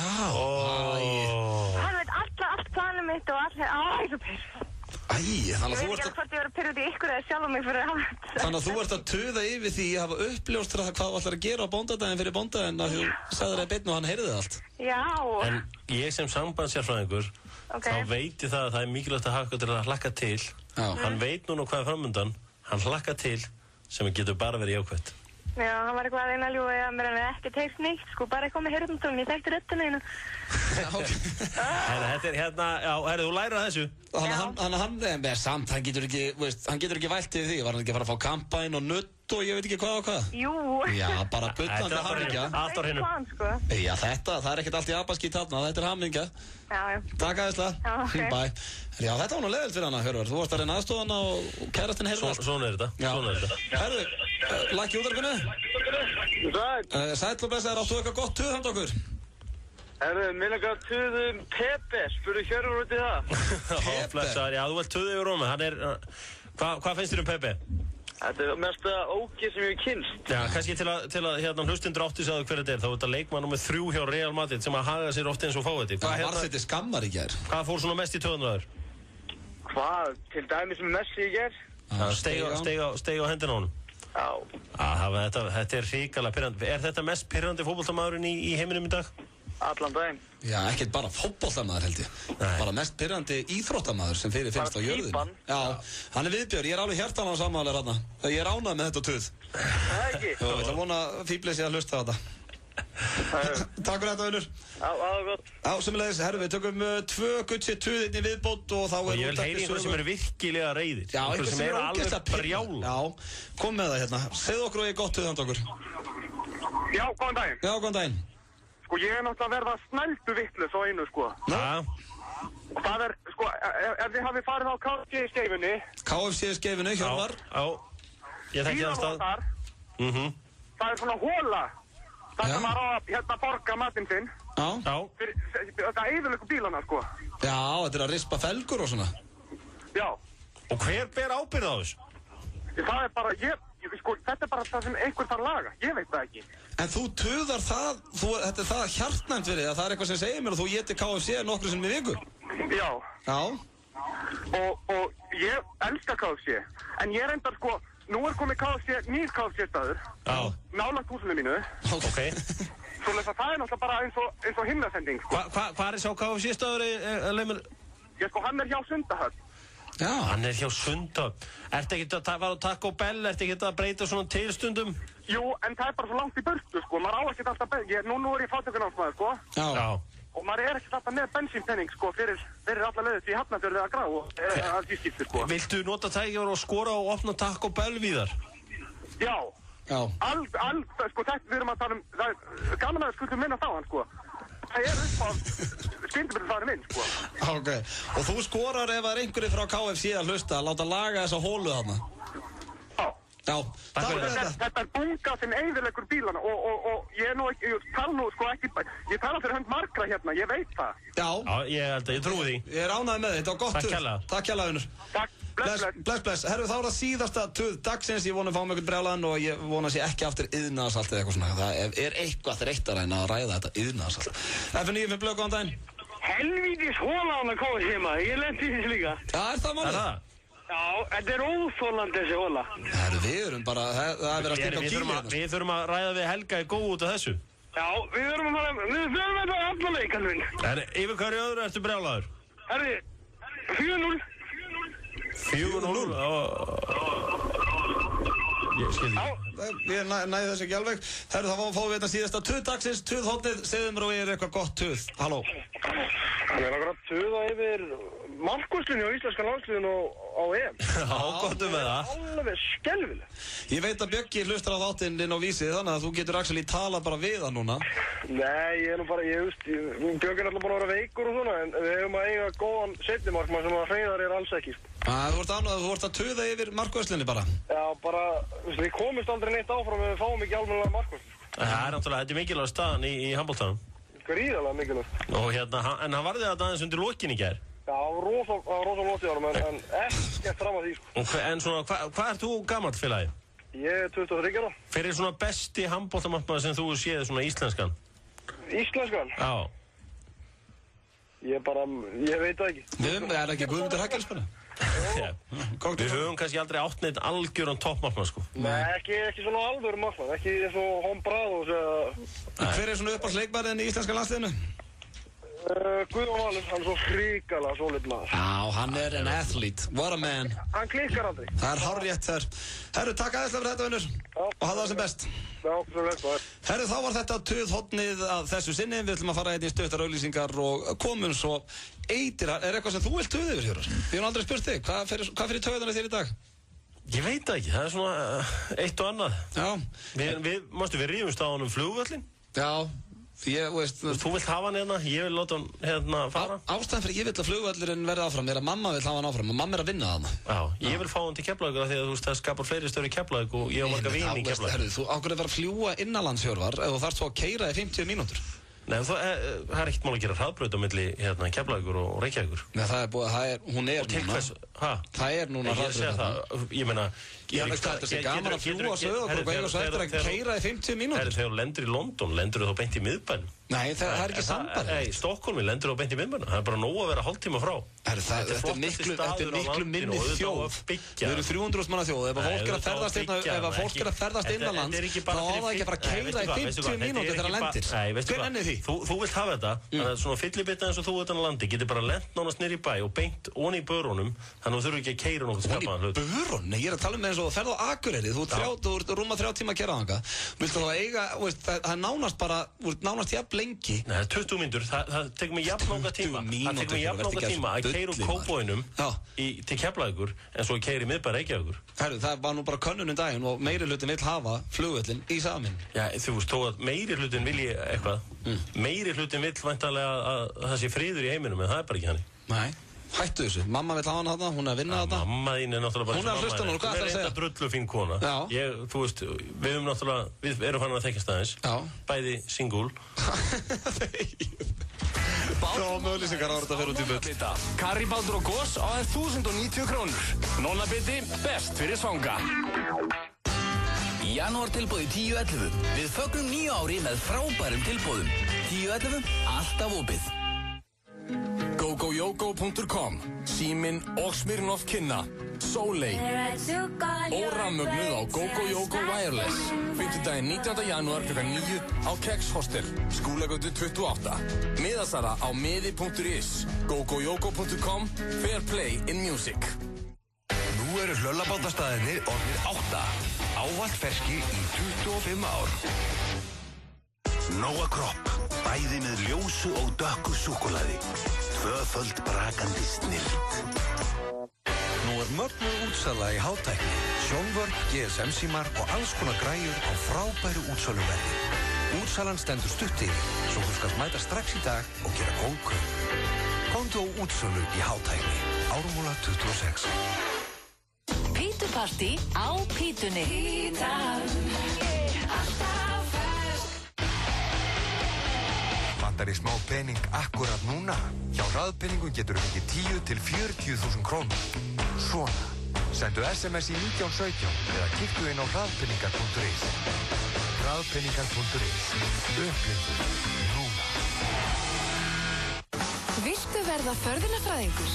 Hann veit allt planum mitt og allt, ég er svo pyrrð. Þannig að þú ert Ég veit ekki hvort ég var að pyrrða í ykkur eða sjálf mig fyrir að hafa þetta. Þannig að þú ert að tuða yfir því að hafa uppljóst hvað þú ætlar að gera á bóndadaginn fyrir bóndadaginn að þú sagðir það beinn og hann heyrði það allt. Já. En ég sem sambandssérfræðingur, þá veit ég það að það er mikilvægt að hafa til að hlakka til. Hann veit núna hvað er framundan, hann hlakka til sem getur bara verið jákvætt. Já, hann var eitthvað að reyna að ljúga að mér hann ekkert heyrt neitt, sko, bara eitthvað með heyrnartólinn, ég þekkti röddina einu. Þetta er hérna, já, þú lærir að þessu. Þannig að hann er samt, hann getur ekki vælt yfir því, var hann ekki að fara að fá kampaðinn og nutt og ég veit ekki hvað og hvað? Jú. Já, bara bullandi hamingja. Allt á hreinu. Já, það er ekkert allt í abaskít þarna, þetta er hamingja. Já. Takk aðeinslega. Já, ok. Bye. Já, þetta var nú leiðilt fyrir hana, Hjörvar. Þú varst að reyna aðstofana og kærastinn heyrði allt. Svona er þetta. Herðu, lakk í útvarpinu. Sæll og blessaður, áttu eitthvað gott tuð handa okkur? Herðu, mér langar að tuðum Pepe, spurðu Hjörvar út í það. Blessaður, já, þú vilt tuða yfir Rómi. Hvað finnst þér um Pepe? Þetta er mest að ógeð sem ég hef kynst. Já, kannski til að hérna hlustundur átti sig á hver þetta er. Þá er þetta leikmann nr. 3 hjá Real Madrid sem að haga sér oft eins og fáið þetta. Hvað var þetta skammar í gær? Hvað fór svona mest í töðunar? Hvað? Til dæmis með Messi í gær? Steig á hendina á honum. Já. Þetta er hrikalega pirrandi. Er þetta mest pirrandi fótboltamaðurinn í heiminum í dag? Allan daginn. Já, ekkert bara fótboltamaður held ég. Bara mest pirrandi íþróttamaður sem finnst á jörðinu. Já, hann er viðbjörn, ég er alveg hjartanlega samanlega hérna. Ég er ánægð með þetta tuð. Það ekki? Ég ætla að vona fíblið sé að hlusta á þetta. Takk fyrir þetta, Unnur. Já, það var gott. Já, sömulegis, herru, við tökum 2 gutsi tuðinn í viðbót og þá er ég vil heyra einhver sem eru virkilega reiðir. Já, einhver sem eru alveg brjála. Já, kom með það hérna. Segðu okkur og ég gott tuð handa okkur. Já, góðan daginn. Já, góðan daginn. Sko, ég er náttúrulega að verða snældu vitlaus á einu, sko. Og það er, sko, ef þið hafið farið á KFC í Skeifunni. KFC í Skeifunni, Hjörvar. Já, ég þekki það stað. Það er svona hóla. Það sem maður á að hérna borga matinn sinn. Já. Þetta eyðileggur bílana, sko. Já, þetta er að rispa felgur og svona. Já. Og hver ber ábyrgð á þessu? Það er bara, sko, þetta er bara það sem einhver þarf að laga. Ég veit það ekki. En þú tuðar það, þetta er það hjartnæmt fyrir að það er eitthvað sem segir mér og þú étir KFC nokkru sinnum í viku. Já. Já. Og ég elska KFC, en ég reyndar sko, nú er komið KFC, nýr KFC staður. Já. Nálægt húsinu mínu. Ok. Svoleiðis að það er náttúrulega bara eins og himnasending, sko. Hvað er sá KFC staður, Leimur? Ég sko, hann er hjá Sundahöfn. Já. Hann er hjá Sundahöfn. Ertu ekki að fara á Taco Bell, ertu ekki að breyta svona tilstundum? Jú, en það er bara svo langt í burtu, sko. Maður á ekkert alltaf, nú er ég fátökunámsmaður, sko. Já. Og maður er ekkert alltaf með bensínpenning, sko, fyrir alla leiðist í Hafnarfjörði að grá og að því skipti, sko. Viltu nota tækifæri og skora og opna Taco Bell víðar? Já. Já. Sko, þetta við erum að tala um, það er gaman að við skuldum minna þá hann, sko. Það er upp á skyndibyrðsfæri minn, sko. Ok, og þú skorar ef það er einhverju frá KFC að hlusta að láta laga þessa hólu þarna? Já, takk fyrir þetta. Þetta er bunga sem eyðileggur bílana og ég er nú ekki, ég tala fyrir hönd margra hérna, ég veit það. Já. Ég trúi því. Ég er ánægð með þetta og gott tuð. Takk hérlega, Unnur. Takk, bless. Herru, þá er það síðasta tuð dagsins, ég vona að fá mig eitthvað brjálan og ég vona að sé ekki aftur iðnaðarsalt eða eitthvað svona. Það er eitthvað þreytt að reyna að ræða þetta iðnaðarsalt. F95 blöð, góðan daginn. Helvítis hóla hann að koma heima, ég lendi í þessu líka. Já, er það málið? Já, þetta er óþólandi þessi hóla. Herru, við erum bara, það er verið að stinga á kíli. Við þurfum að ræða við Helga í góð út af þessu. Já, við þurfum þetta alla leik, alveg. Yfir hverju öðru ertu brjálaður? Herri, 4-0. 4-0? Ég skil Ég næði þess ekki alveg. Herru, þá fáum við þetta síðasta tuð dagsins, tuðhóttið. Segðu mér og ég eitthvað gott tuð. Halló. Hann langar að tuða yfir markvörslunni á íslenska landsliðinu á EM. Já, gott með það. Alveg skelvileg. Ég veit að Bjöggi hlustar á þáttinn inn á Vísi, þannig að þú getur actually talað bara við hann núna. Nei, ég er nú bara, Bjöggi er alltaf búin að vera veikur og svona, en við hefum að eiga góðan seinnimarkmann sem að Hreiðar er alls ekki. Þú ert að tuða yfir markvörslunni bara? Já, bara, við komumst aldrei neitt áfram ef við fáum ekki almennilega markvörslu. Það er náttúrulega, þetta er mikilvæg staðan í handboltanum. Gríðarlega mikilvægt. Og en hann varði þetta aðeins undir lokin í gær. Já, rosa lótt í árum, en ekkert fram að því, sko. En svona, hvað ert þú gamall félagi? Ég er 23 ára. Hver er svona besti handboltamarkmaður sem þú séð svona íslenskan? Íslenskan? Já. Ég veit það ekki. Er ekki Guðmundur Hagelsmann? Við höfum kannski aldrei átt neitt algjöran toppmarkmann, sko. Nei, ekki svona alvöru markmann, ekki eins og Hóm Bráð og Hver er svona uppáhaldsleikmaðurinn í íslenska landsliðinu? Guðjón Valur, hann er svo hrikalega svolít maður. Já, hann er an athlete. What a man. Hann klikkar aldrei. Það er hárrétt þar. Herru, takk aðeinslega fyrir þetta, vinnur. Og hafa það sem best. Já, sem best, það er. Herru, þá var þetta tuðhotnið að þessu sinni. Við ætlum að fara hérna í stuttar auglýsingar og komum svo Eitirar. Er eitthvað sem þú vilt tuða yfir, Hjörvar? Ég hef aldrei spurt þig. Hvað fyrir taugarnar þér í dag? Ég veit það ekki. Það er svona eitt og annað. Já. Við rífumst á hann flugvöllin. Já. Þú vilt hafa hann hérna, ég vil láta hann fara. Ástæðan fyrir ég vil að flugvöllurinn verði áfram er að mamma vil hafa hann áfram og mamma er að vinna þarna. Já, ég vil fá hann til Keflavíkur því að það skapar fleiri stöður í Keflavík og ég á marga vini í Keflavík. Þú ákveður að vera að fljúa innanlands, Hjörvar, ef þú þarft svo að keyra í 50 mínútur. Nei, það er ekkert mál að gera hraðbraut á milli Keflavíkur og Reykjavíkur. Nei, hún er núna. Það er núna hraðbraut. Ég meina, það er gaman að fljúa Sauðárkrók og eiga svo eftir að keyra í 50 mínútur. Þegar þú lendir í London, lendur þú þá beint í miðbænum? Nei, það er ekki samband. Nei, Stokkólmi lendur þú beint í miðbænum. Það er bara nóg að vera hálftíma frá. Þetta er miklu minni þjóð. Við erum 300.000 manna þjóð. Ef fólk er að ferðast innanlands, þá á það ekki að fara að keyra í 50 mínútur þegar það lendir. Hver ennir því? Þú vilt hafa þetta, þannig að svona fyllibita eins og þú utan á landi getur bara lent nánast niður í bæ og beint onni í börunum, þannig að þú þurfur ekki að keyra nokkuð skapaðan hlut. Onni í börun? Nei, ég er að tala um eins og þú ferð á Akureyri, þú ert rúma 3 tíma að keyra þangað. Viltu þá eiga, það er nánast bara, nánast jafn lengi. Nei, það er 20 mínútur, það tekur mig jafn langa tíma að keyra úr Kópavoginum til Keflavíkur en svo að keyra í miðbæ Reykjavíkur. Herru, það var nú bara könnun daginn og meiri hlutin vill hafa flugvöllin í samin. Já, þú veist, þó að meiri hlutin vilji eitthvað, meiri hlutin vill væntanlega að það sé friður í heiminum, en það er bara ekki hannig. Nei, hættu þessu. Mamma vill hafa hann þarna, hún er að vinna þarna. Mamma þín er náttúrulega bara hún er að hlusta núna, hvað ætlar að segja? Hún er eitthvað drullu fín kona. Þú veist, við erum fann að þekkjast aðeins. Bæði single. Möguleysingar ára þetta fyrir út í bull. Karríbaldur og gos á 1090 krónur. Nónabiti best fyrir svanga. Janúar tilboð í 10.11. Við fögnum 9 ári með frábærum tilboðum. 10.11. Alltaf opið. GoGoYogo.com Síminn og Smirnoff kynna Sóley Órammögnuð á GoGoYogo Wireless 5. 19. janúar kl. 9 á Kex Hostel Skúlagötu 28 Miðasala á miði.is GoGoYogo.com Fair play in music. Nú eru hlöllabátastæðinir orðnir 8 Ávallt ferskir í 25 ár Nóa Kropp Bæði með ljósu og dökku súkkulaði Tvöföld brakandi snilld Nú er mögnuð útsala í hátækni Sjónvörn, GSM-símar og alls konar græjur á frábæru útsöluverði Útsalan stendur stutt yfir Svo þú skalt mæta strax í dag og gera góð kaup Komdu á útsölu í hátækni Ármúla 26 Pítupartí á Pítunni Vantar í smá pening akkurat núna? Hjá hraðpenningum getur þú fengið 10 til 40.000 krónur. Svona. Sendu SMS í 1917 eða kíktu inn á hraðpenningar.is. Hraðpenningar.is. Upplifðu núna. Viltu verða förðunarfræðingur?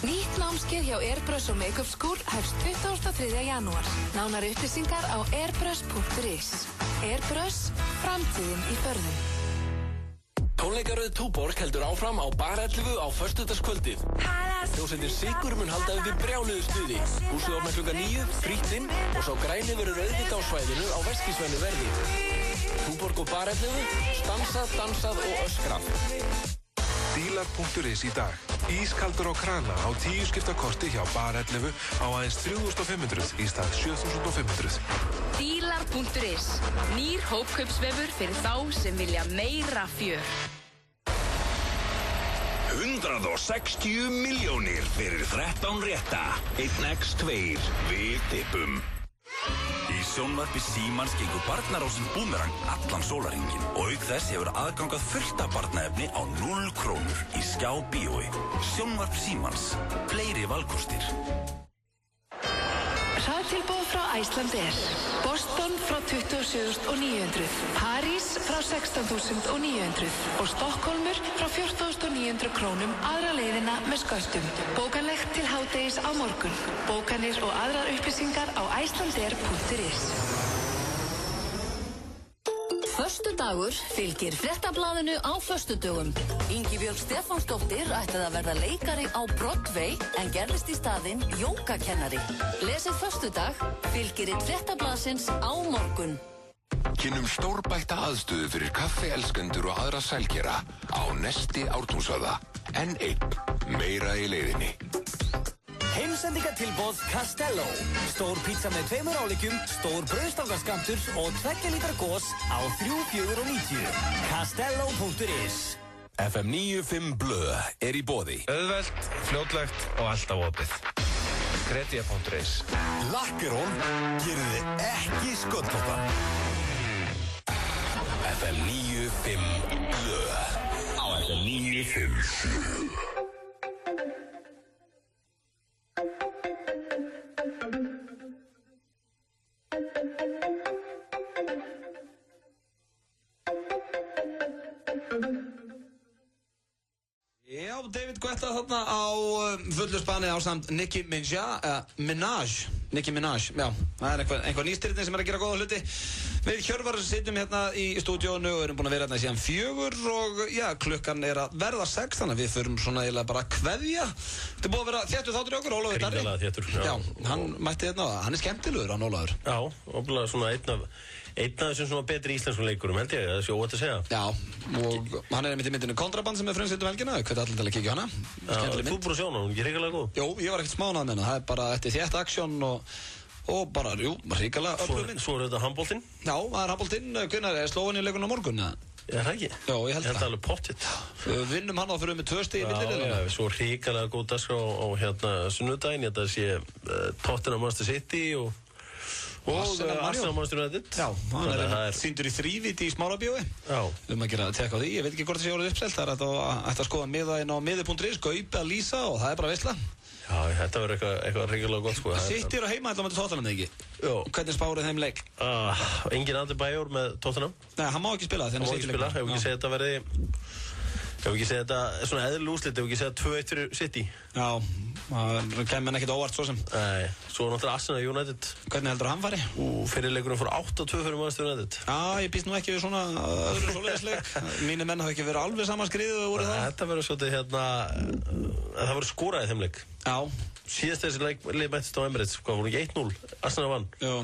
Nýtt námskeið hjá Airbrush og Make-up School hefst 23. janúar. Nánari upplýsingar á airbrush.is. Airbrush, framtíðin í förðun. Tónleikaröð Túborg heldur áfram á Bar 11 á föstudagskvöldið. Hljómsveitin Sigur mun halda uppi brjáluðu stuði. Húsið opnar klukkan 9, frítt inn og sá græni verður auðvitað á svæðinu á veskisvænu verði. Túborg og Bar 11, stansað, dansað og öskrað. Dílar.is í dag. Ískaldur á krana á 10 skipta kosti hjá Bar 11 á aðeins 3.500 í stað 7.500. Dílar.is. Nýr hópkaupsvefur fyrir þá sem vilja meira fjör. 160 milljónir fyrir 13 rétta. 1x2. Við tippum. Í sjónvarpi Símans gengur barnarósin Búmerang allan sólarhringinn og auk þess hefur aðgangað fullt af barnaefni á 0 krónur í Skjá Bíói. Sjónvarp Símans. Fleiri valkostir. Hraðtilboð frá Icelandair. Boston frá 27.900, París frá 16.900 og Stokkólmur frá 14.900 krónum aðra leiðina með sköttum. Bókanlegt til hádegis á morgun. Bókanir og aðrar upplýsingar á icelandair.is. Föstudagur fylgir Fréttablaðinu á föstudögum. Ingibjörg Stefánsdóttir ætlaði að verða leikari á Broadway en gerðist í staðinn jógakennari. Lesið föstudag, fylgiritt Fréttablaðsins á morgun. Kynnum stórbætta aðstöðu fyrir kaffielskendur og aðra sælgera á Nesti Ártúnshöfða. En einn, meira í leiðinni. Heimsendingatilboð Castello. Stór pizza með 2 áleikjum, stór brauðstangaskammtur og 2 lítra gos á 3,490. Castello.is. FM 95 Blö í boði. Auðvelt, fljótlegt og alltaf opið. Kredia.is. Lakkerón gerir þið ekki sköllóttan. FM 95 Blö á FM 95. Já, David Guetta þarna á fullu spani á samt Nicki Minaj, já, það einhver nýstyrning sem að gera góða hluti. Við Hjörvar sitjum hérna í stúdíónu og erum búin að vera hérna síðan 4 og já, klukkan að verða 6, þannig að við förum svona eiginlega bara að kveðja. Þetta búið að vera þéttur þáttur í okkur, Ólafur Darri. Gríðarlega þéttur, já. Hann mætti hérna, hann skemmtilegur, hann Ólafur. Já, óbúinlega svona einn af þessum svona betri íslenskum leikurum, held ég, það sé óvægt að segja. Já, og hann einmitt í myndinu Kontraband sem frumsýnt helgina, hvernig allir til að kíkja hana. Já, þú búin að sjá hana, hún ekki hrikalega góð? Jú, ég var ekkert smánað með hana, það bara eftir þétt aksjón og bara, jú, hrikalega öflug mynd. Svo þetta handboltinn? Já, það handboltinn, hvernig Slóveníuleikurinn á morgun, Já, það ekki? Já, ég held það. Ég held alveg pottitt. Vinnum hann á fyrir með 2 stig í millideildina. Já, svo hrikalega góð dagskrá á sunnudaginn, þetta sé Tottenham Manchester City og Arsenal Manchester United. Já, hann sýndur í þrívíti í Smárabíói. Já. Að gera tekka á því, ég veit ekki hvort það sé orðið uppselt, það hægt að skoða miða inn á miði.is, Gaupi að lýsa og það bara veisla. Já, þetta verður eitthvað hrikalega gott sko. City og heima ætla að mæta Tottenham eða ekki? Jó. Hvernig spárið þeim leik? Engin Adebayor með Tottenham. Nei, hann má ekki spila þegar hann spila, hefur ekki segið þetta verði Hefur ekki segið þetta svona eðlileg úrslit, hefur ekki segið 2-1 fyrir City. Já, það kemur henni ekkert óvart svo sem. Nei, svo náttúrulega Arsenal United. Hvernig heldur hann fari? Fyrirleikurinn fór 8-2 fyrir Manchester United. Já, ég býst nú ekki við svona öðru svoleiðisleik. Mínir menn hafa ekki verið alveg saman skriðið og voru það. Þetta verður svolítið það verður skorað í þeim leik. Já. Síðast þessi leik mættist á Emirates, hvað voru ekki 1-0? Arsenal vann. Jú.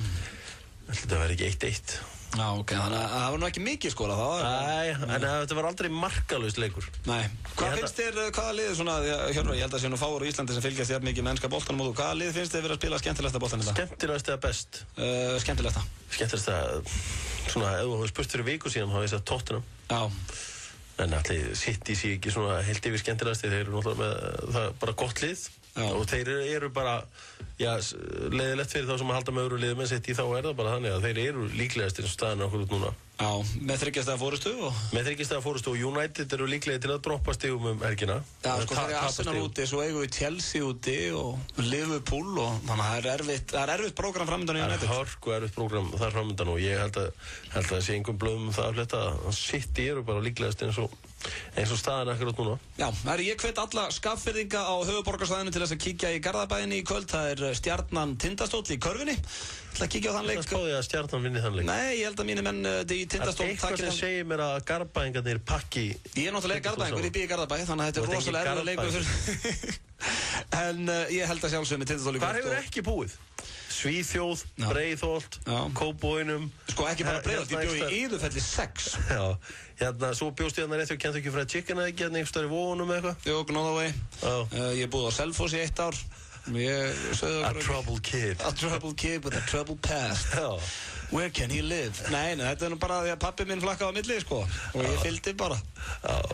Þetta verður ekki 1-1. Já, ok, þannig að það var nú ekki mikið skorað þá. Nei, en þetta var aldrei markalaust leikur. Nei. Hvað finnst þér, hvaða liðið svona, Hjörvar, ég held að sé nú fáur á Íslandi sem fylgjast þér mikið með ennska boltanum og hvaða liðið finnst þér verið að spila skemmtilegasta boltan þetta? Skemmtilegasta eða best? Skemmtilegasta. Skemmtilegasta, svona, ef þú hefur spurt fyrir viku síðan, þá hefði ég sagt Tottenham. Já. En allir City sé ekki svona heilt yfir skemmtilegasti, þeir eru náttúrulega með það bara gott lið. Já. Og þeir eru bara, já, leiðilegt fyrir þá sem að halda með öðru liðum en City, þá það bara þannig að þeir eru líklegastir eins og staðan okkur út núna. Já, með 3 stiga fórustu og... Með 3 stiga fórustu og United eru líklega til að droppa stigum helgina. Já, sko það Arsenal úti, svo eigum við Chelsea úti og Liverpool og þannig að það er erfitt prógram framöndan í United. Það er hörku erfitt prógram þar framöndan og ég held að það sé einhverjum blöðum það að fletta að City eru bara líklegast eins og Eins og staðan akkurat núna. Já, ég hvet alla Skagfirðinga á höfuðborgarsvæðinu til þess að kíkja í Garðabæinn í kvöld. Það Stjarnan Tindastóll í körfunni. Ég ætla að kíkja á þann leik. Það spáði að Stjarnan vinni þann leik. Nei, ég held að mínir menn í Tindastóll Það eitthvað sem segir mér að Garðabæingarnir pakki. Ég náttúrulega Garðabæingur, ég bý í Garðabæ, þannig að þetta rosalega erfiður leikur fyrir. En ég held að sjálfsögum með Tindastóll í kvöld. Hvað hefur ekki búið? Svíþjóð, Breiðholt, Kópavoginum. Sko ekki bara Breiðholt, ég bjó í Iðufelli 6. Já, svo bjóst ég rétt og kennst ekki frá Chicken Egg einhvers staðar í Vógunum eitthvað. Jú, Gnóðavegi. Ég búið á Selfossi í 1 ár. A troubled kid. A troubled kid with a troubled past. Where can he live? Nei, þetta nú bara því að pappi minn flakkaði á milli, sko. Og ég fylgdi bara.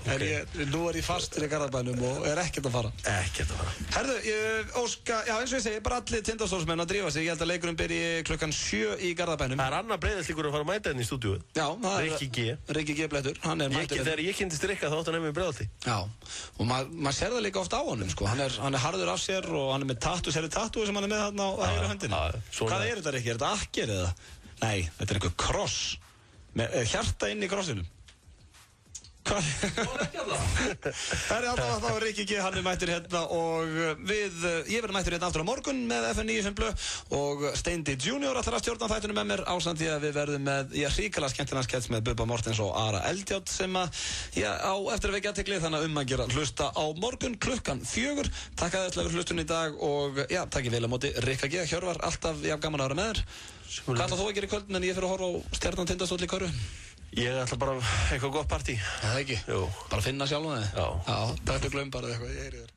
En nú ég fastur í Garðabænum og ekkert að fara. Ekkert að fara. Herðu, Óska, já eins og ég segi, bara allir Tindastólsmenn að drífa sig. Ég held að leikurinn byrji klukkan 7 í Garðabænum. Það annar Breiðholtlíkur að fara að mæta henni í stúdíu. Já, það Rikki G. Rikki G blettur, hann mættur. Þegar ég kynntist Rikka þá átti hann með Breiðholti. Já, og maður sér það líka ofta á honum, sko. Hann harður af sér og hann með tattoo sem hann með þarna á hægri höndinni. Hvað þetta, Rikki? Þetta akkir eða? Nei, þetta einhver kross með hjarta inn í krossinum. Hvað? Það alltaf þá Rikki G, hann mættur hérna og ég verður mættur hérna aftur á morgun með FN9 sem blöð og Steindi Junior ætlar að stjórna þættunum með mér ásamt því að við verðum með hrikalega skemmtilega skets með Bubba Mortens og Ara Eldjátt sem á eftir að vekja athygli, þannig að að gera hlusta á morgun klukkan 4. Takk að þess fyrir hlustun í dag og takk vel á móti Rikka G. Hjörvar, alltaf gaman að vera með þér. Hvað ætlar þú að gera í kvöld en ég fyrir að horfa á Stjarnan Tindastóll í körfu? Ég ætla bara eitthvað gott partí. Það ekki? Jú. Bara finna sjálf um þig? Já. Já, takk fyrir glömbar eða eitthvað, ég heyri þér.